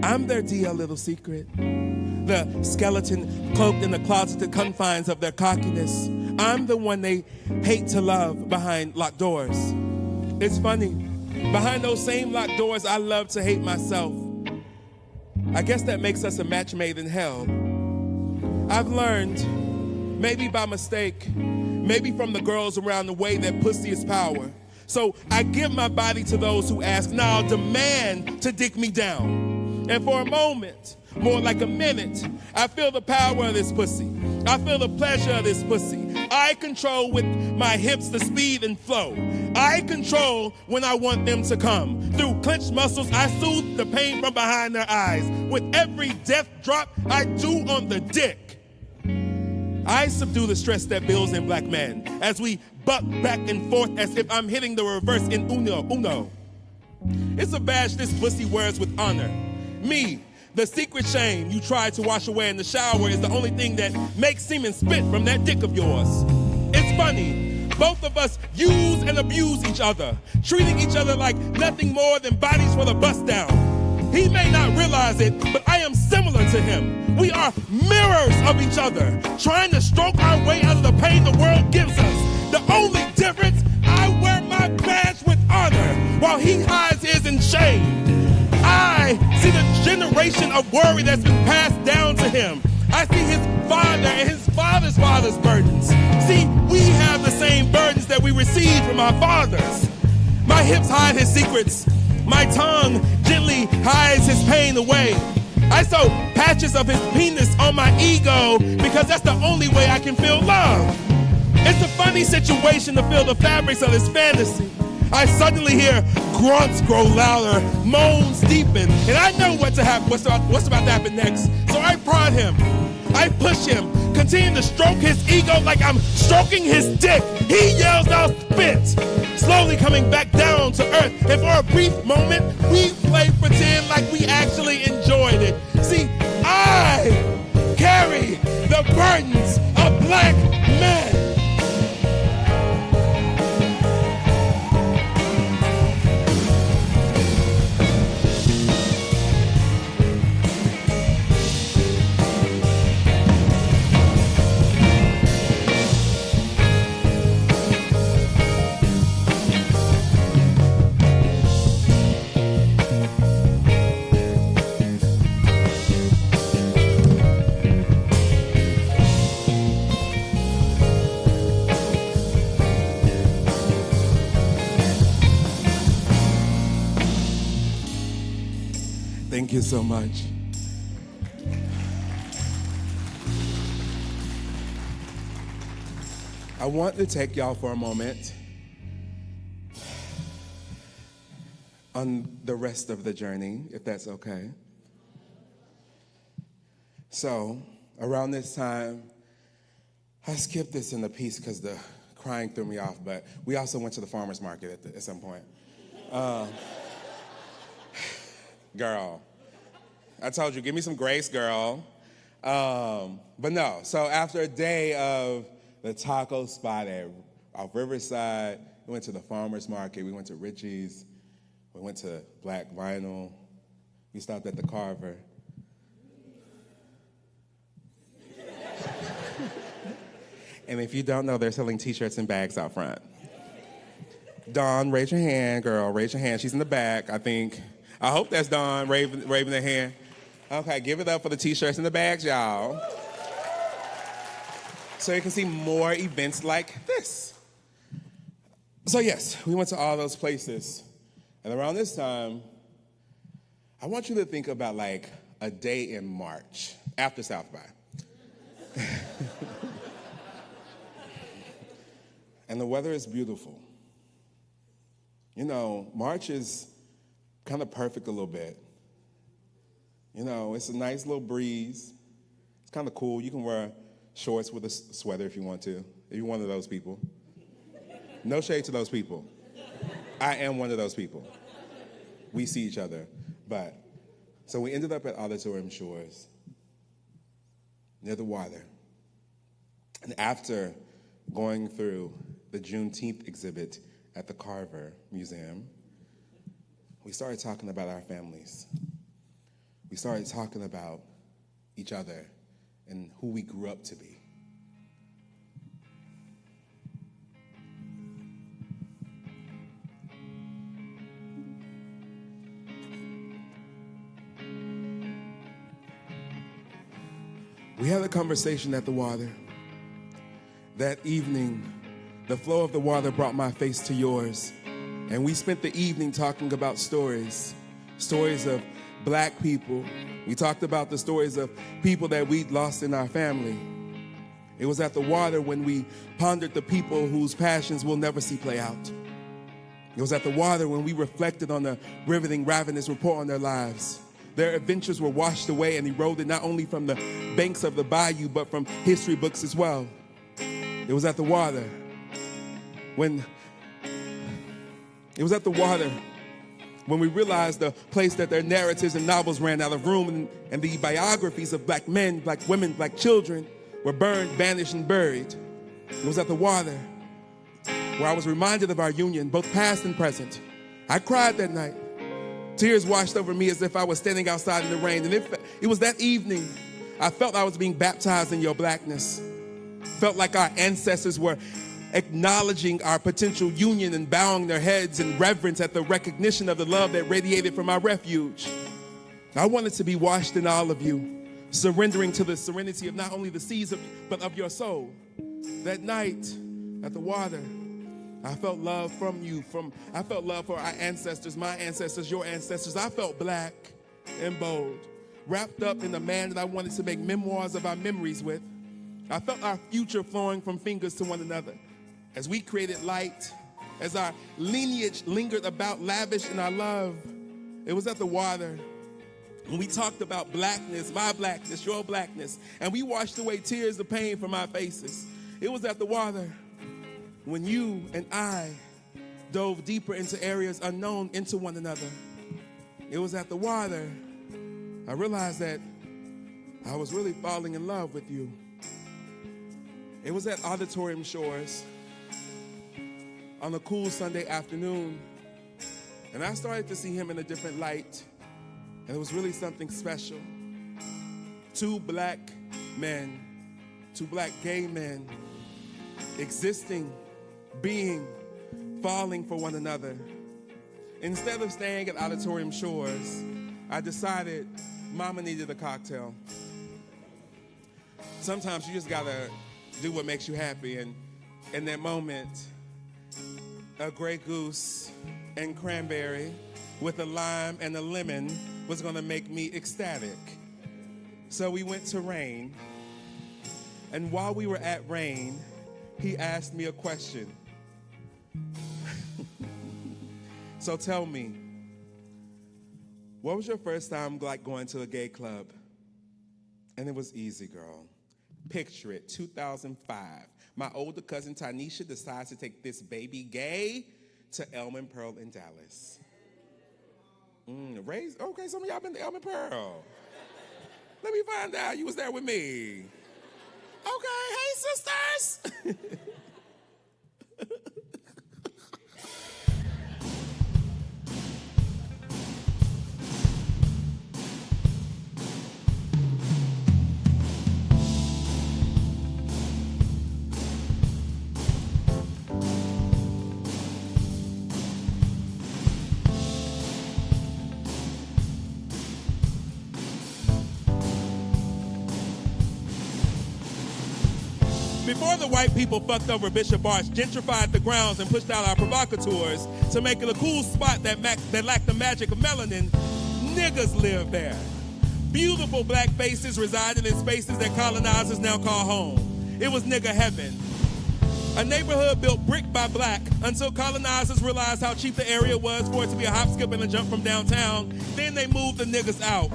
I'm their DL little secret, the skeleton cloaked in the closeted confines of their cockiness. I'm the one they hate to love behind locked doors. It's funny. Behind those same locked doors, I love to hate myself. I guess that makes us a match made in hell. I've learned maybe by mistake, maybe from the girls around the way that pussy is power. So I give my body to those who ask, now demand to dick me down. And for a moment, more like a minute, I feel the power of this pussy. I feel the pleasure of this pussy. I control with my hips the speed and flow. I control when I want them to come. Through clenched muscles, I soothe the pain from behind their eyes. With every death drop I do on the dick, I subdue the stress that builds in black men as we buck back and forth as if I'm hitting the reverse in uno. It's a badge this pussy wears with honor. Me, the secret shame you try to wash away in the shower, is the only thing that makes semen spit from that dick of yours. It's funny, both of us use and abuse each other, treating each other like nothing more than bodies for the bust down. He may not realize it, but I am similar to him. We are mirrors of each other, trying to stroke our way out of the pain the world gives us. The only difference, I wear my badge with honor, while he hides his in shame. I see the generation of worry that's been passed down to him. I see his father and his father's burdens. See, we have the same burdens that we received from our fathers. My hips hide his secrets. My tongue gently hides his pain away. I sew patches of his penis on my ego because that's the only way I can feel love. It's a funny situation to feel the fabrics of this fantasy. I suddenly hear grunts grow louder, moans deepen, and I know what's about to happen next. So I prod him, I push him, continue to stroke his ego like I'm stroking his dick. He yells out spit, slowly coming back down to earth. And for a brief moment, we play pretend like we actually enjoyed it. See, I carry the burdens of black men. Thank you so much. I want to take y'all for a moment on the rest of the journey, if that's okay. So, around this time, I skipped this in the piece because the crying threw me off, but we also went to the farmer's market at some point. Girl, I told you, give me some grace, girl. But no, so after a day of the taco spot off Riverside, we went to the farmer's market, we went to Richie's, we went to Black Vinyl, we stopped at the Carver. And if you don't know, they're selling t-shirts and bags out front. Dawn, raise your hand, girl, raise your hand. She's in the back, I think. I hope that's Dawn, waving their hand. Okay, give it up for the t-shirts and the bags, y'all. So you can see more events like this. So yes, we went to all those places. And around this time, I want you to think about like a day in March, after South by. And the weather is beautiful. You know, March is kind of perfect a little bit. You know, it's a nice little breeze. It's kind of cool. You can wear shorts with a sweater if you want to, if you're one of those people. No shade to those people. I am one of those people. We see each other. But, so we ended up at Auditorium Shores, near the water. And after going through the Juneteenth exhibit at the Carver Museum, we started talking about our families. We started talking about each other and who we grew up to be. We had a conversation at the water. That evening, the flow of the water brought my face to yours. And we spent the evening talking about stories of black people. We talked about the stories of people that we'd lost in our family. It was at the water when we pondered the people whose passions we'll never see play out. It was at the water when we reflected on the riveting, ravenous report on their lives. Their adventures were washed away and eroded not only from the banks of the bayou, but from history books as well. It was at the water when we realized the place that their narratives and novels ran out of room, and the biographies of black men, black women, black children were burned, banished, and buried. It was at the water where I was reminded of our union, both past and present. I cried that night. Tears washed over me as if I was standing outside in the rain. And it was that evening I felt I was being baptized in your blackness. Felt like our ancestors were acknowledging our potential union and bowing their heads in reverence at the recognition of the love that radiated from our refuge. I wanted to be washed in all of you, surrendering to the serenity of not only the seas, but of your soul. That night at the water, I felt love from you. I felt love for our ancestors, my ancestors, your ancestors. I felt black and bold, wrapped up in the man that I wanted to make memoirs of our memories with. I felt our future flowing from fingers to one another. As we created light, as our lineage lingered about lavish in our love, it was at the water when we talked about blackness, my blackness, your blackness, and we washed away tears of pain from our faces. It was at the water when you and I dove deeper into areas unknown into one another. It was at the water I realized that I was really falling in love with you. It was at Auditorium Shores on a cool Sunday afternoon, and I started to see him in a different light, and it was really something special. Two black men, two black gay men, existing, being, falling for one another. Instead of staying at Auditorium Shores, I decided Mama needed a cocktail. Sometimes you just gotta do what makes you happy, and in that moment, a Grey Goose and cranberry with a lime and a lemon was gonna make me ecstatic. So we went to Rain, and while we were at Rain, he asked me a question. So tell me, what was your first time like going to a gay club? And it was easy, girl. Picture it, 2005. My older cousin Tanisha decides to take this baby gay to Elm and Pearl in Dallas. Okay, some of y'all been to Elm and Pearl. Let me find out you was there with me. Okay, hey sisters. Before the white people fucked over Bishop Arch, gentrified the grounds, and pushed out our provocateurs to make it a cool spot that lacked the magic of melanin, niggas lived there. Beautiful black faces resided in spaces that colonizers now call home. It was nigga heaven. A neighborhood built brick by black until colonizers realized how cheap the area was for it to be a hop, skip, and a jump from downtown. Then they moved the niggas out.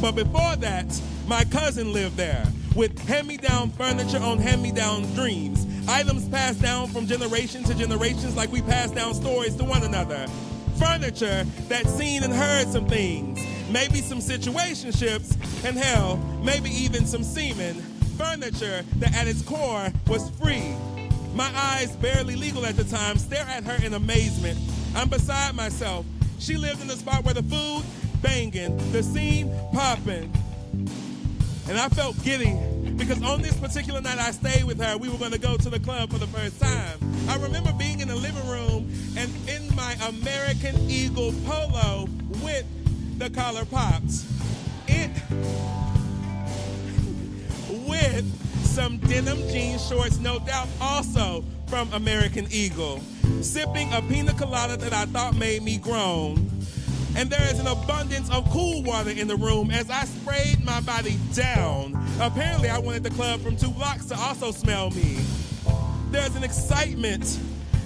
But before that, my cousin lived there, with hand-me-down furniture on hand-me-down dreams. Items passed down from generation to generations like we pass down stories to one another. Furniture that seen and heard some things. Maybe some situationships, and hell, maybe even some semen. Furniture that at its core was free. My eyes, barely legal at the time, stare at her in amazement. I'm beside myself. She lived in the spot where the food banging, the scene popping. And I felt giddy because on this particular night I stayed with her, we were going to go to the club for the first time. I remember being in the living room and in my American Eagle polo with the collar pops. With some denim jean shorts, no doubt also from American Eagle, sipping a pina colada that I thought made me groan. And there is an abundance of cool water in the room as I sprayed my body down. Apparently, I wanted the club from 2 blocks to also smell me. There's an excitement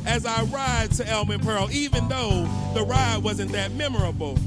as I ride to Elm and Pearl, even though the ride wasn't that memorable.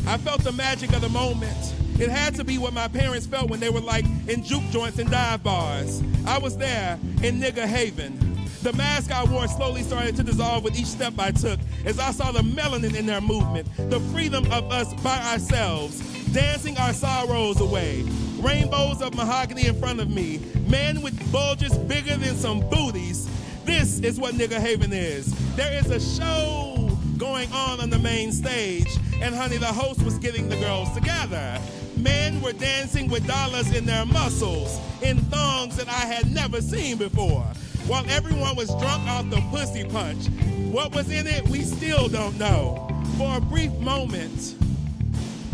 I felt the magic of the moment. It had to be what my parents felt when they were like in juke joints and dive bars. I was there in nigga haven. The mask I wore slowly started to dissolve with each step I took as I saw the melanin in their movement, the freedom of us by ourselves, dancing our sorrows away. Rainbows of mahogany in front of me, men with bulges bigger than some booties. This is what nigga haven is. There is a show going on the main stage, and honey, the host was getting the girls together. Men were dancing with dollars in their muscles, in thongs that I had never seen before, while everyone was drunk off the pussy punch. What was in it, we still don't know. For a brief moment,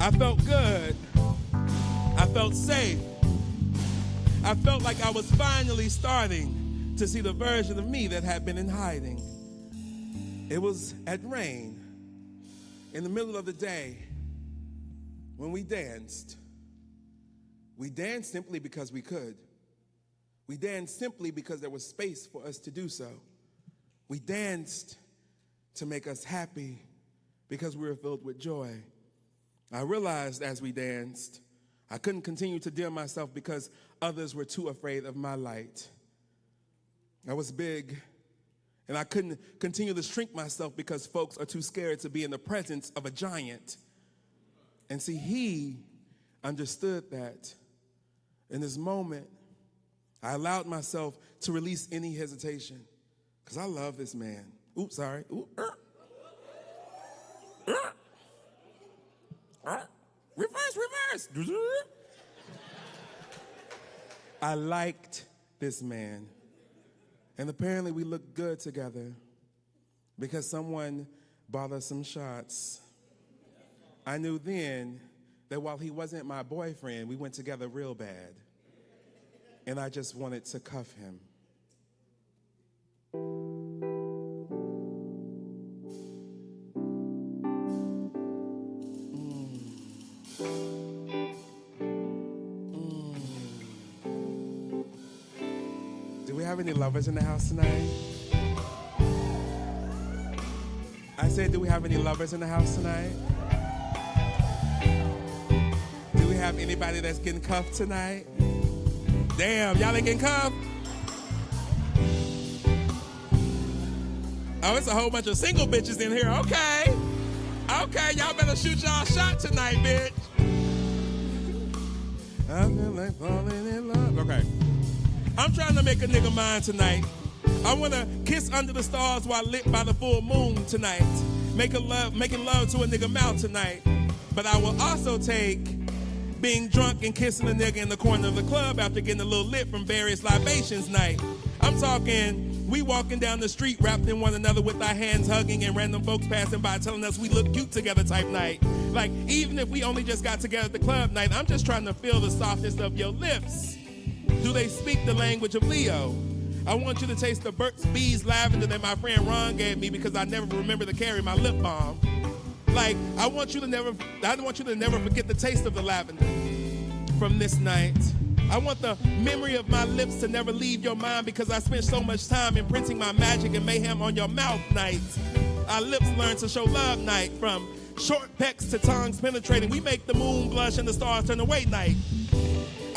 I felt good. I felt safe. I felt like I was finally starting to see the version of me that had been in hiding. It was at rain, in the middle of the day, when we danced. We danced simply because we could. We danced simply because there was space for us to do so. We danced to make us happy because we were filled with joy. I realized as we danced, I couldn't continue to dim myself because others were too afraid of my light. I was big, and I couldn't continue to shrink myself because folks are too scared to be in the presence of a giant. And see, he understood that. In this moment, I allowed myself to release any hesitation because I love this man. Oops, sorry. Ooh, reverse. I liked this man. And apparently we looked good together because someone bought us some shots. I knew then that while he wasn't my boyfriend, we went together real bad. And I just wanted to cuff him. Do we have any lovers in the house tonight? I said, do we have any lovers in the house tonight? Do we have anybody that's getting cuffed tonight? Damn, y'all ain't getting cuffed? Oh, it's a whole bunch of single bitches in here. Okay. Okay, y'all better shoot y'all shot tonight, bitch. I feel like falling in love. Okay. I'm trying to make a nigga mine tonight. I want to kiss under the stars while lit by the full moon tonight. Making love to a nigga mouth tonight. But I will also take being drunk and kissing a nigga in the corner of the club after getting a little lit from various libations night. I'm talking, we walking down the street wrapped in one another with our hands hugging and random folks passing by telling us we look cute together type night. Like, even if we only just got together at the club night, I'm just trying to feel the softness of your lips. Do they speak the language of Leo? I want you to taste the Burt's Bees lavender that my friend Ron gave me because I never remember to carry my lip balm. Like, I want you to never forget the taste of the lavender from this night. I want the memory of my lips to never leave your mind because I spent so much time imprinting my magic and mayhem on your mouth night. Our lips learn to show love night. From short pecks to tongues penetrating, we make the moon blush and the stars turn away night.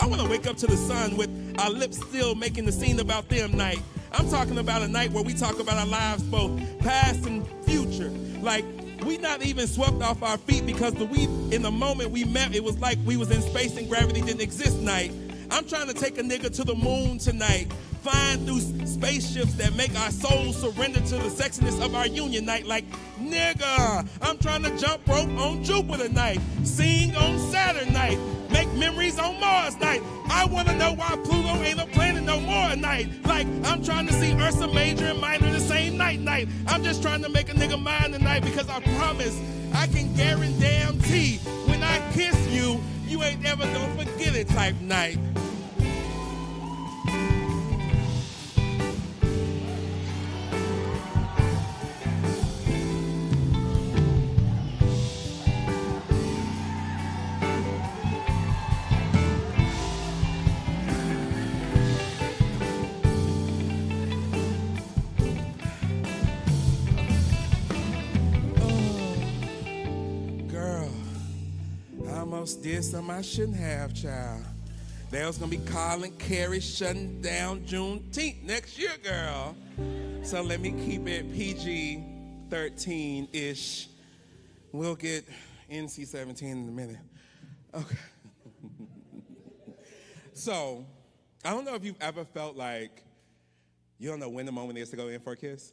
I want to wake up to the sun with our lips still making the scene about them night. I'm talking about a night where we talk about our lives, both past and future. Like, we not even swept off our feet because in the moment we met, it was like we was in space and gravity didn't exist night. I'm trying to take a nigga to the moon tonight, flying through spaceships that make our souls surrender to the sexiness of our union night. Like, nigga, I'm trying to jump rope on Jupiter night, sing on Saturn night, make memories on Mars night. I want to know why Pluto ain't a planet no more night. Like, I'm trying to see Ursa Major and Minor the same night. I'm just trying to make a nigga mine tonight because I promise I can guarantee when I kiss you, you ain't ever gonna forget it type night. else did something I shouldn't have, child. They was gonna be calling Carrie shutting down Juneteenth next year, girl. So let me keep it PG-13-ish. We'll get NC-17 in a minute. Okay. So, I don't know if you've ever felt like you don't know when the moment is to go in for a kiss.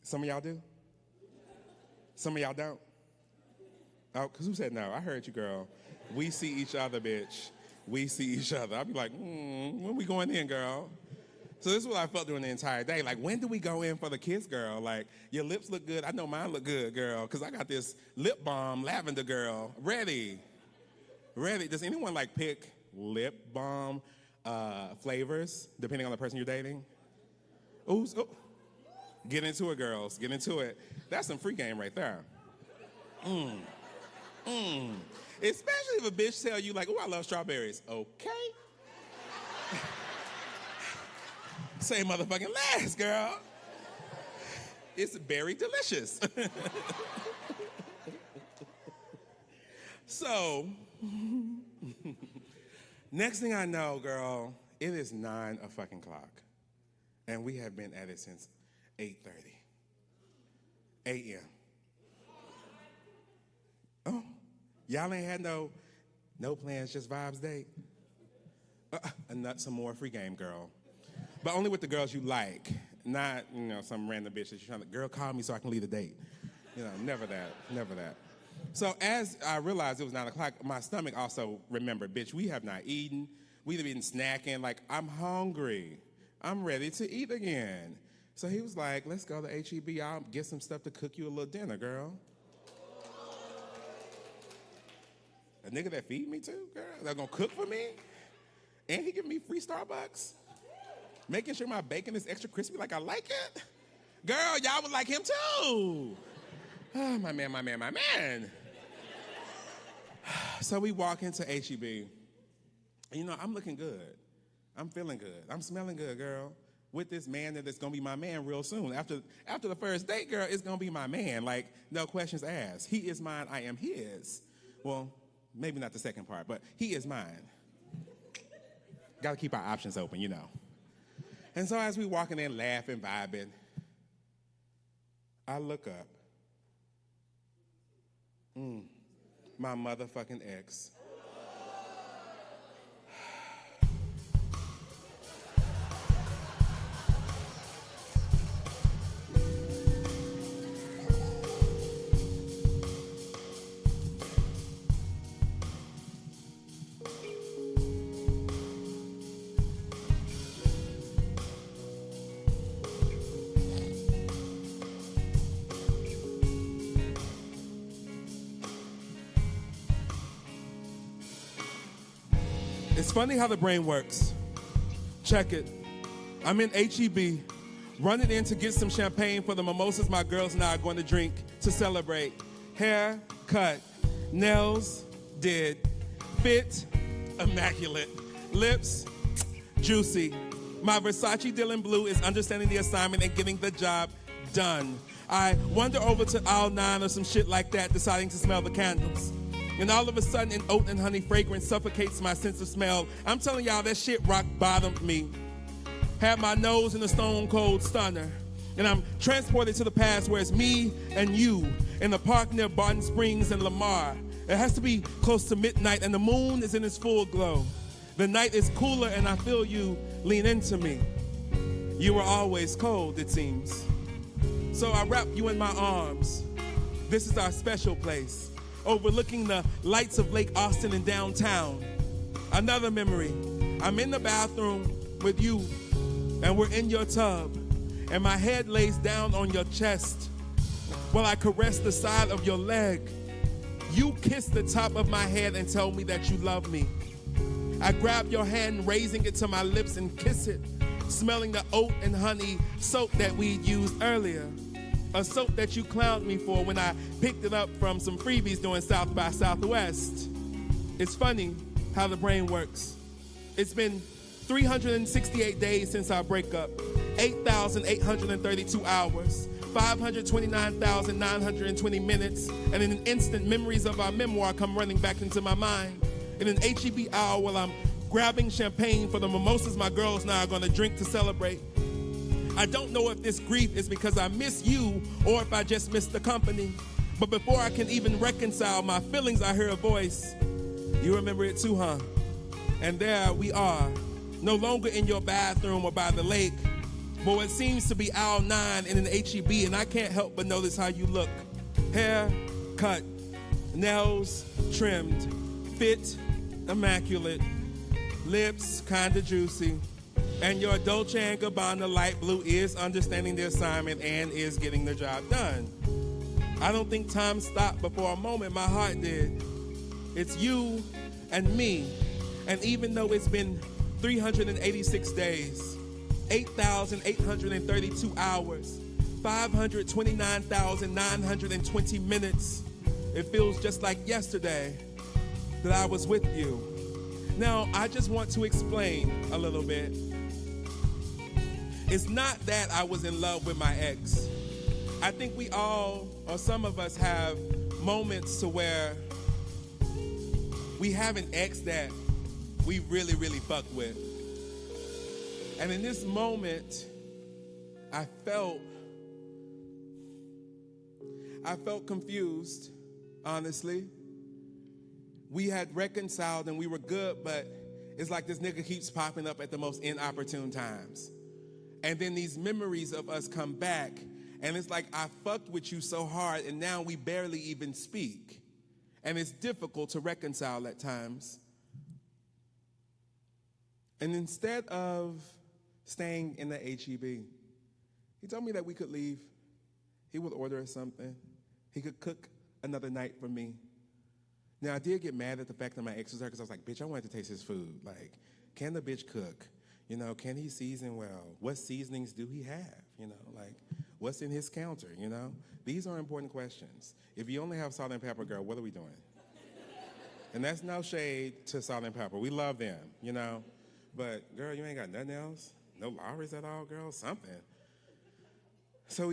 Some of y'all do? Some of y'all don't? Oh, because who said no? I heard you, girl. We see each other, bitch. We see each other. I'll be like, when we going in, girl? So this is what I felt during the entire day. Like, when do we go in for the kiss, girl? Like, your lips look good. I know mine look good, girl, because I got this lip balm, lavender, girl. Ready. Does anyone, like, pick lip balm flavors, depending on the person you're dating? Ooh. Get into it, girls. Get into it. That's some free game right there. Especially if a bitch tell you, like, oh, I love strawberries. Okay. Say motherfucking last, girl. It's very delicious. So, next thing I know, girl, it is 9 o'clock. And we have been at it since 8:30 a.m. Oh, y'all ain't had no plans, just vibes date? Some more free game, girl. But only with the girls you like, not, some random bitch that you're trying to, girl, call me so I can leave the date. Never that. So as I realized it was 9 o'clock, my stomach also remembered, bitch, we have not eaten. We've been snacking. Like, I'm hungry. I'm ready to eat again. So he was like, let's go to H-E-B. I'll get some stuff to cook you a little dinner, girl. A nigga that feed me too, girl? They're gonna cook for me? And he give me free Starbucks? Making sure my bacon is extra crispy like I like it? Girl, y'all would like him too. Oh, my man. So we walk into H-E-B. I'm looking good. I'm feeling good. I'm smelling good, girl. With this man that's gonna be my man real soon. After the first date, girl, it's gonna be my man. Like, no questions asked. He is mine, I am his. Well, maybe not the second part, but he is mine. Gotta keep our options open, And so as we walking in, laughing, vibing, I look up. My motherfucking ex. It's funny how the brain works. Check it. I'm in H-E-B, running in to get some champagne for the mimosas my girls and I are going to drink to celebrate. Hair cut, nails did, fit immaculate, lips juicy. My Versace Dylan Blue is understanding the assignment and getting the job done. I wander over to aisle 9 or some shit like that, deciding to smell the candles. And all of a sudden, an oat and honey fragrance suffocates my sense of smell. I'm telling y'all, that shit rock bottomed me. Had my nose in a stone cold stunner. And I'm transported to the past where it's me and you in the park near Barton Springs and Lamar. It has to be close to midnight and the moon is in its full glow. The night is cooler and I feel you lean into me. You were always cold, it seems. So I wrap you in my arms. This is our special place, overlooking the lights of Lake Austin in downtown. Another memory. I'm in the bathroom with you, and we're in your tub, and my head lays down on your chest while I caress the side of your leg. You kiss the top of my head and tell me that you love me. I grab your hand, raising it to my lips and kiss it, smelling the oat and honey soap that we'd used earlier. A soap that you clowned me for when I picked it up from some freebies doing South by Southwest. It's funny how the brain works. It's been 368 days since our breakup, 8,832 hours, 529,920 minutes, and in an instant, memories of our memoir come running back into my mind. In an HEB hour while I'm grabbing champagne for the mimosas my girls and I are gonna drink to celebrate. I don't know if this grief is because I miss you or if I just miss the company. But before I can even reconcile my feelings, I hear a voice. You remember it too, huh? And there we are, no longer in your bathroom or by the lake, but what seems to be aisle 9 in an HEB, and I can't help but notice how you look. Hair cut, nails trimmed, fit immaculate, lips kinda juicy, and your Dolce & Gabbana light blue is understanding the assignment and is getting the job done. I don't think time stopped, but for a moment my heart did. It's you and me, and even though it's been 386 days, 8,832 hours, 529,920 minutes, it feels just like yesterday that I was with you. Now, I just want to explain a little bit. It's not that I was in love with my ex. I think we all, or some of us, have moments to where we have an ex that we really, really fuck with. And in this moment, I felt confused, honestly. We had reconciled and we were good, but it's like this nigga keeps popping up at the most inopportune times. And then these memories of us come back, and it's like I fucked with you so hard, and now we barely even speak. And it's difficult to reconcile at times. And instead of staying in the HEB, he told me that we could leave. He would order us something. He could cook another night for me. Now, I did get mad at the fact that my ex was there because I was like, bitch, I wanted to taste his food. Like, can the bitch cook? You know, can he season well? What seasonings do he have? You know, like, what's in his counter, you know? These are important questions. If you only have salt and pepper, girl, what are we doing? And that's no shade to salt and pepper. We love them, you know? But, girl, you ain't got nothing else? No Lawry's at all, girl? Something. So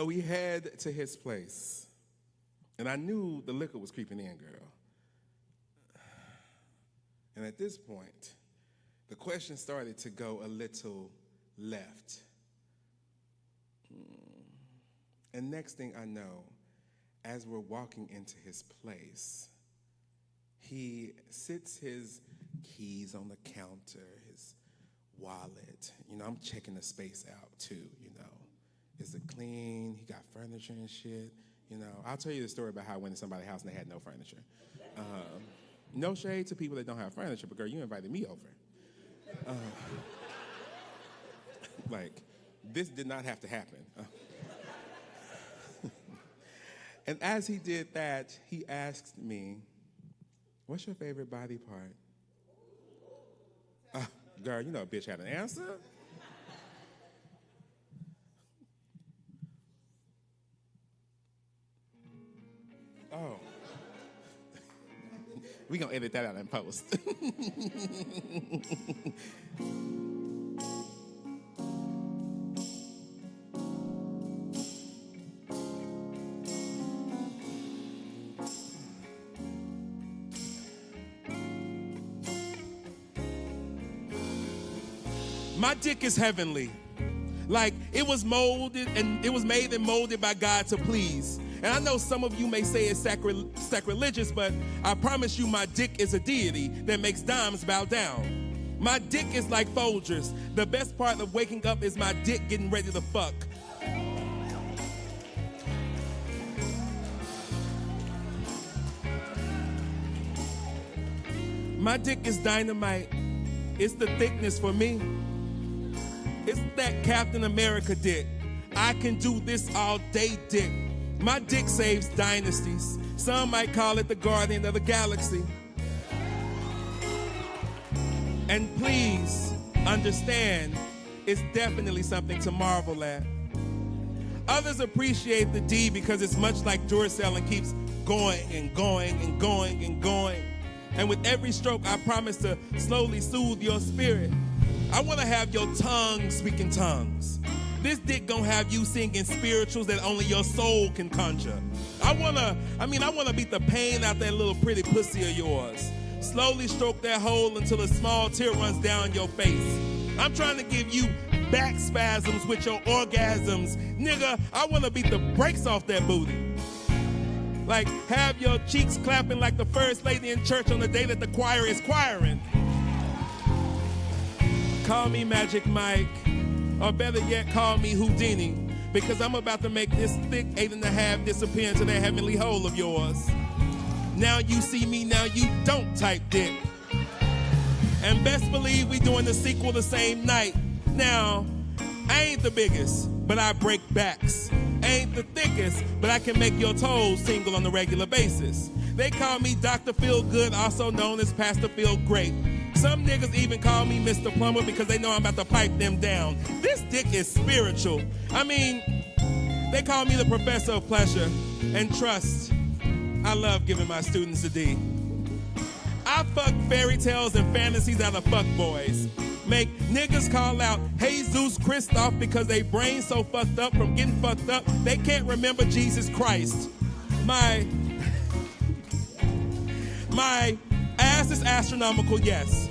we head to his place. And I knew the liquor was creeping in, girl. And at this point, the question started to go a little left. And next thing I know, as we're walking into his place, he sits his keys on the counter, his wallet. You know, I'm checking the space out too, you know. Is it clean? He got furniture and shit. You know, I'll tell you the story about how I went to somebody's house and they had no furniture. No shade to people that don't have furniture, but girl, you invited me over. Like, this did not have to happen. And as he did that, he asked me, what's your favorite body part? Girl, you know a bitch had an answer. Oh. We gonna edit that out in post. My dick is heavenly. Like, it was molded and it was made and molded by God to please. And I know some of you may say it's sacrilegious, but I promise you my dick is a deity that makes dimes bow down. My dick is like Folgers. The best part of waking up is my dick getting ready to fuck. My dick is dynamite. It's the thickness for me. It's that Captain America dick. I can do this all day dick. My dick saves dynasties. Some might call it the Guardian of the Galaxy. And please understand, it's definitely something to marvel at. Others appreciate the D because it's much like Duracell and keeps going and going and going and going. And with every stroke, I promise to slowly soothe your spirit. I want to have your tongue speak in tongues. This dick gonna have you singing spirituals that only your soul can conjure. I wanna beat the pain out that little pretty pussy of yours. Slowly stroke that hole until a small tear runs down your face. I'm trying to give you back spasms with your orgasms. Nigga, I wanna beat the brakes off that booty. Like, have your cheeks clapping like the first lady in church on the day that the choir is choiring. Call me Magic Mike, or better yet, call me Houdini, because I'm about to make this thick 8.5 disappear into that heavenly hole of yours. Now you see me, now you don't type dick. And best believe we doing the sequel the same night. Now, I ain't the biggest, but I break backs. Ain't the thickest, but I can make your toes tingle on a regular basis. They call me Dr. Feel Good, also known as Pastor Feel Great. Some niggas even call me Mr. Plumber because they know I'm about to pipe them down. This dick is spiritual. I mean, they call me the professor of pleasure. And trust, I love giving my students a D. I fuck fairy tales and fantasies out of fuck boys. Make niggas call out Jesus Christoph because they brain so fucked up from getting fucked up they can't remember Jesus Christ. My ass is astronomical, yes.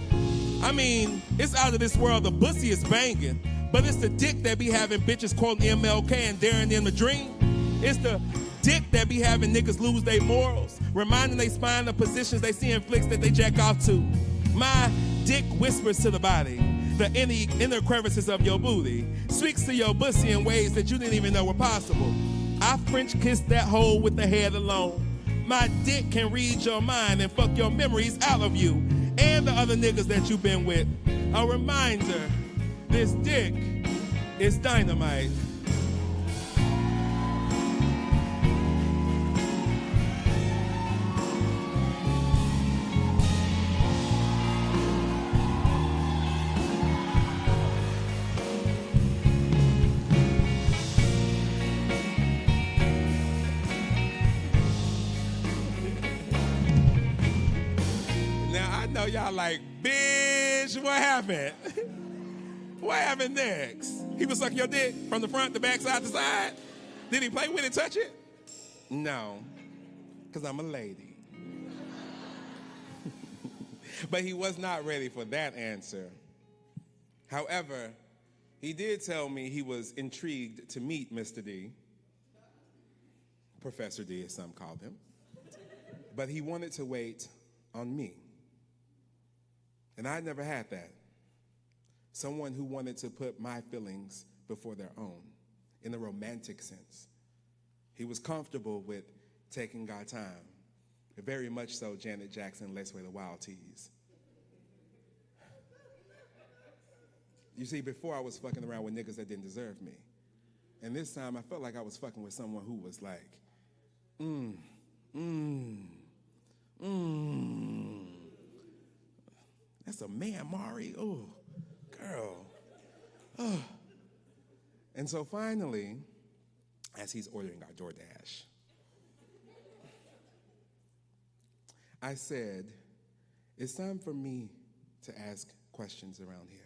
I mean, it's out of this world, the pussy is banging, but it's the dick that be having bitches quoting MLK and daring them to dream. It's the dick that be having niggas lose their morals, reminding they spine of positions they see in flicks that they jack off to. My dick whispers to the body, the inner crevices of your booty, speaks to your pussy in ways that you didn't even know were possible. I French kissed that hole with the head alone. My dick can read your mind and fuck your memories out of you and the other niggas that you've been with. A reminder, this dick is dynamite. Y'all like, bitch, what happened? What happened next? He was sucking your dick from the front, the back, side to side? Did he play with it, touch it? No, because I'm a lady. But he was not ready for that answer. However, he did tell me he was intrigued to meet Mr. D, Professor D as some called him, but he wanted to wait on me. And I never had that. Someone who wanted to put my feelings before their own, in a romantic sense. He was comfortable with taking our time. Very much so Janet Jackson, Let's Way the Wild Tease. You see, before I was fucking around with niggas that didn't deserve me. And this time I felt like I was fucking with someone who was like, That's a man, Mari. Oh, girl. Oh. And so finally, as he's ordering our DoorDash, I said, it's time for me to ask questions around here.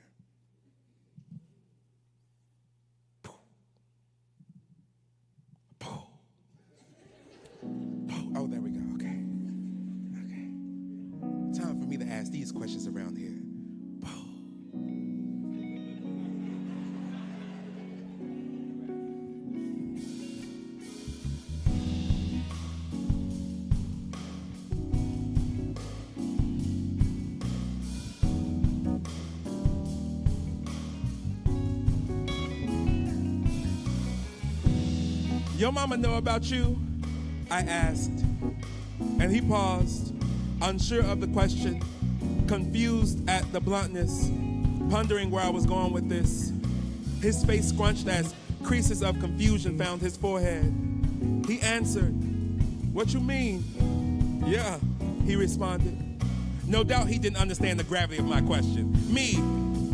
Oh, there we go. Okay. Time for me to ask these questions around here. Your mama know about you? I asked. And he paused, unsure of the question, confused at the bluntness, pondering where I was going with this. His face scrunched as creases of confusion found his forehead. He answered, "What you mean?" "Yeah," he responded. No doubt he didn't understand the gravity of my question. Me,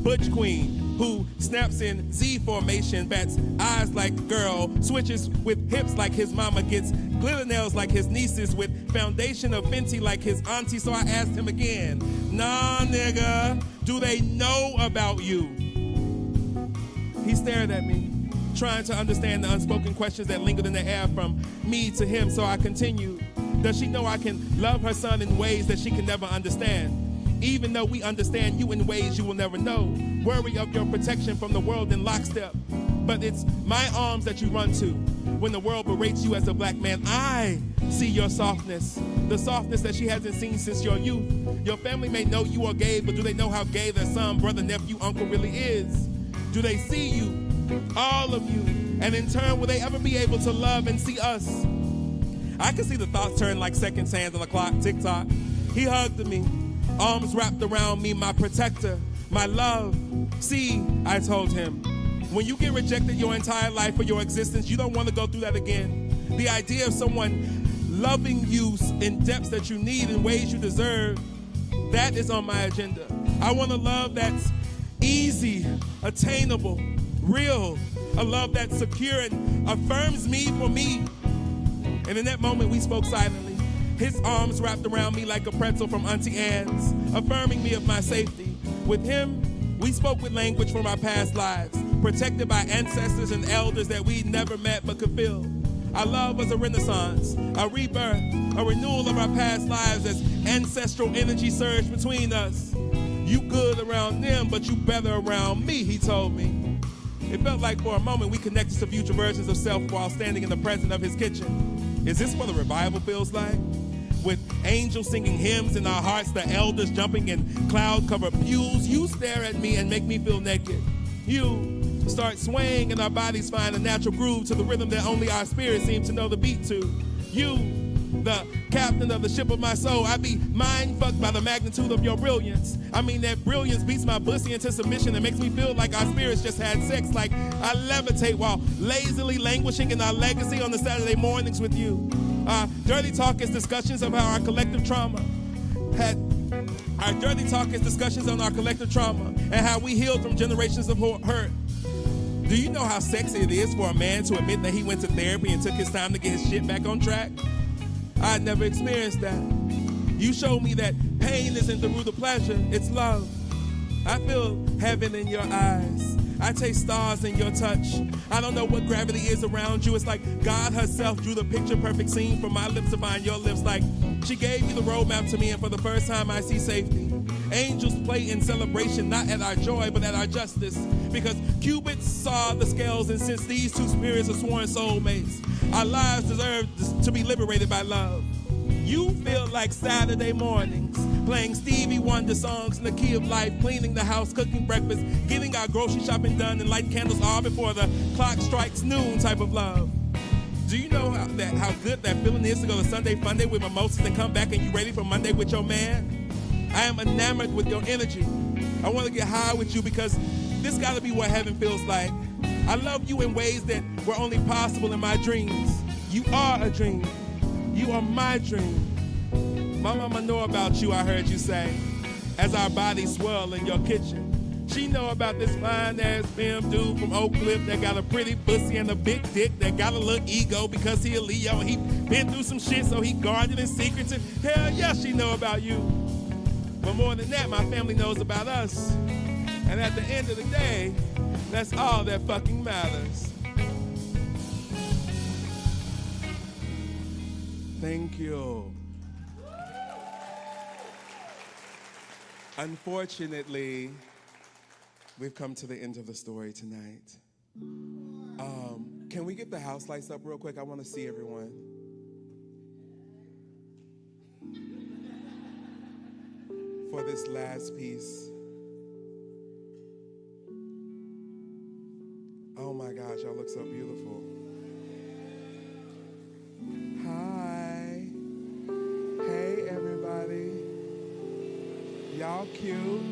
Butch Queen, who snaps in Z formation, bats eyes like a girl, switches with hips like his mama, gets glitter nails like his nieces, with foundation of Fenty like his auntie. So I asked him again, nah, nigga, do they know about you? He stared at me, trying to understand the unspoken questions that lingered in the air from me to him, so I continued. Does she know I can love her son in ways that she can never understand? Even though we understand you in ways you will never know. Worry of your protection from the world in lockstep. But it's my arms that you run to. When the world berates you as a black man, I see your softness. The softness that she hasn't seen since your youth. Your family may know you are gay, but do they know how gay their son, brother, nephew, uncle really is? Do they see you, all of you? And in turn, will they ever be able to love and see us? I can see the thoughts turn like seconds hands on the clock, tick-tock. He hugged me, arms wrapped around me, my protector, my love. See, I told him, when you get rejected your entire life for your existence, you don't want to go through that again. The idea of someone loving you in depths that you need in ways you deserve, that is on my agenda. I want a love that's easy, attainable, real, a love that's secure and affirms me for me. And in that moment, we spoke silently. His arms wrapped around me like a pretzel from Auntie Anne's, affirming me of my safety. With him, we spoke with language from our past lives, protected by ancestors and elders that we never met but could feel. Our love was a renaissance, a rebirth, a renewal of our past lives as ancestral energy surged between us. You good around them, but you better around me, he told me. It felt like for a moment we connected to future versions of self while standing in the presence of his kitchen. Is this what a revival feels like? With angels singing hymns in our hearts, the elders jumping in cloud-covered pews, you stare at me and make me feel naked. You start swaying and our bodies find a natural groove to the rhythm that only our spirits seem to know the beat to. You, the captain of the ship of my soul, I be mind-fucked by the magnitude of your brilliance. I mean, that brilliance beats my pussy into submission and makes me feel like our spirits just had sex, like I levitate while lazily languishing in our legacy on the Saturday mornings with you. Our dirty talk is discussions of how our collective trauma Our dirty talk is discussions on our collective trauma and how we healed from generations of hurt. Do you know how sexy it is for a man to admit that he went to therapy and took his time to get his shit back on track? I'd never experienced that. You showed me that pain isn't the root of pleasure, it's love. I feel heaven in your eyes. I taste stars in your touch. I don't know what gravity is around you. It's like God herself drew the picture-perfect scene from my lips to find your lips. Like she gave you the roadmap to me, and for the first time I see safety. Angels play in celebration, not at our joy, but at our justice. Because Cupid saw the scales, and since these two spirits are sworn soulmates, our lives deserve to be liberated by love. You feel like Saturday mornings, playing Stevie Wonder songs in the key of life, cleaning the house, cooking breakfast, getting our grocery shopping done, and lighting candles all before the clock strikes noon type of love. Do you know how good that feeling is to go to Sunday Funday with mimosas and come back and you ready for Monday with your man? I am enamored with your energy. I want to get high with you because this got to be what heaven feels like. I love you in ways that were only possible in my dreams. You are a dream. You are my dream. My mama know about you, I heard you say, as our bodies swirl in your kitchen. She know about this fine-ass femme dude from Oak Cliff that got a pretty pussy and a big dick that got a little ego because he a Leo and he been through some shit, so he guarded in secret. Hell yeah, she know about you. But more than that, my family knows about us. And at the end of the day, that's all that fucking matters. Thank you. Unfortunately, we've come to the end of the story tonight. Can we get the house lights up real quick? I want to see everyone. For this last piece. Oh my gosh, y'all look so beautiful. Hi. Hey, everybody. Y'all cute.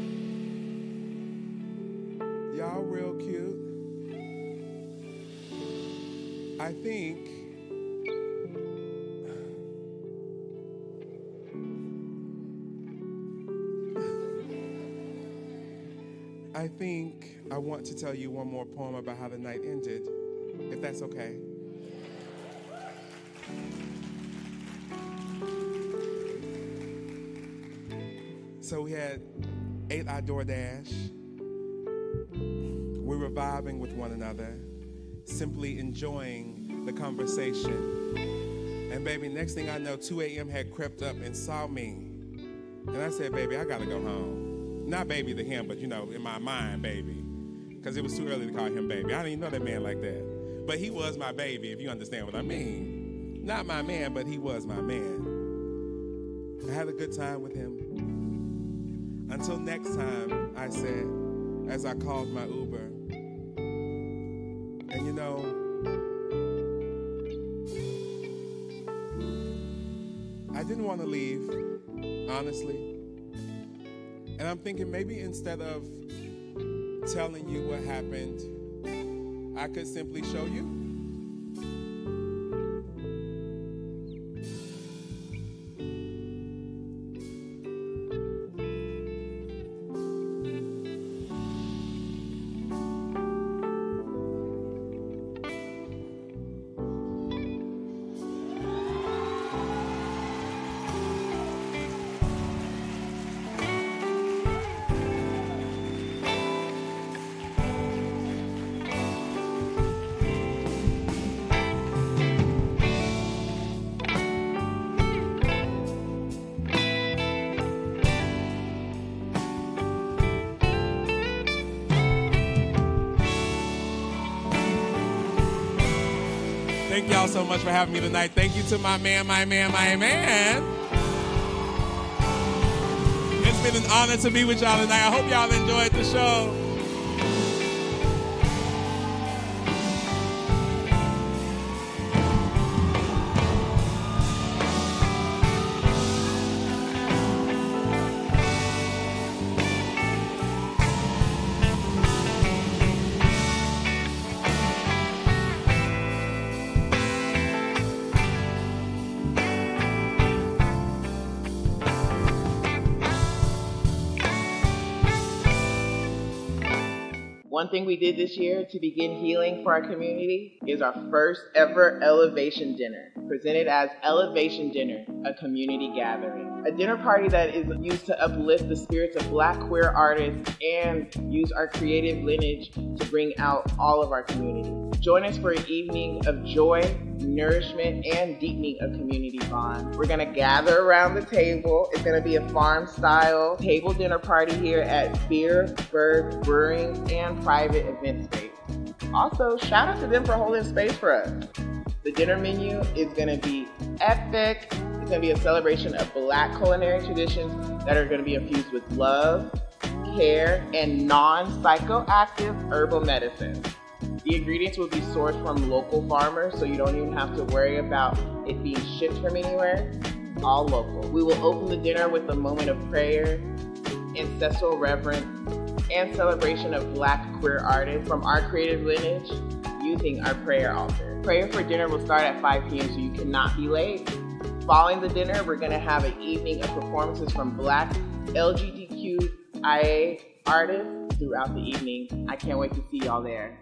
Y'all real cute. I think I want to tell you one more poem about how the night ended, if that's okay. So we ate our DoorDash. We're reviving with one another. simply enjoying the conversation. And baby, next thing I know, 2 a.m. had crept up and saw me. And I said, baby, I gotta go home. Not baby to him, but you know, in my mind, baby. Because it was too early to call him baby. I didn't even know that man like that. But he was my baby, if you understand what I mean. Not my man, but he was my man. I had a good time with him. Until next time, I said, as I called my Uber. And you know, I didn't want to leave, honestly. And I'm thinking maybe instead of telling you what happened, I could simply show you. Thank y'all so much for having me tonight. Thank you to my man. It's been an honor to be with y'all tonight. I hope y'all enjoyed the show. One thing we did this year to begin healing for our community is our first ever Elevation Dinner, presented as Elevation Dinner, a community gathering. A dinner party that is used to uplift the spirits of Black queer artists and use our creative lineage to bring out all of our community. Join us for an evening of joy, nourishment, and deepening of community bonds. We're gonna gather around the table. It's gonna be a farm-style table dinner party here at Beer, Bird, Brewing, and private event space. Also, shout out to them for holding space for us. The dinner menu is gonna be epic. It's gonna be a celebration of Black culinary traditions that are gonna be infused with love, care, and non-psychoactive herbal medicine. The ingredients will be sourced from local farmers, so you don't even have to worry about it being shipped from anywhere. All local. We will open the dinner with a moment of prayer, ancestral reverence, and celebration of Black queer artists from our creative lineage using our prayer altar. Prayer for dinner will start at 5 p.m. so you cannot be late. Following the dinner, we're going to have an evening of performances from Black LGBTQIA artists throughout the evening. I can't wait to see y'all there.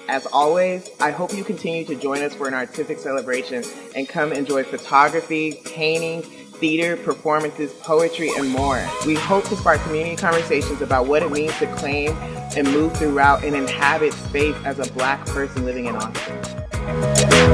As always, I hope you continue to join us for an artistic celebration and come enjoy photography, painting, theater, performances, poetry, and more. We hope to spark community conversations about what it means to claim and move throughout and inhabit space as a Black person living in Austin.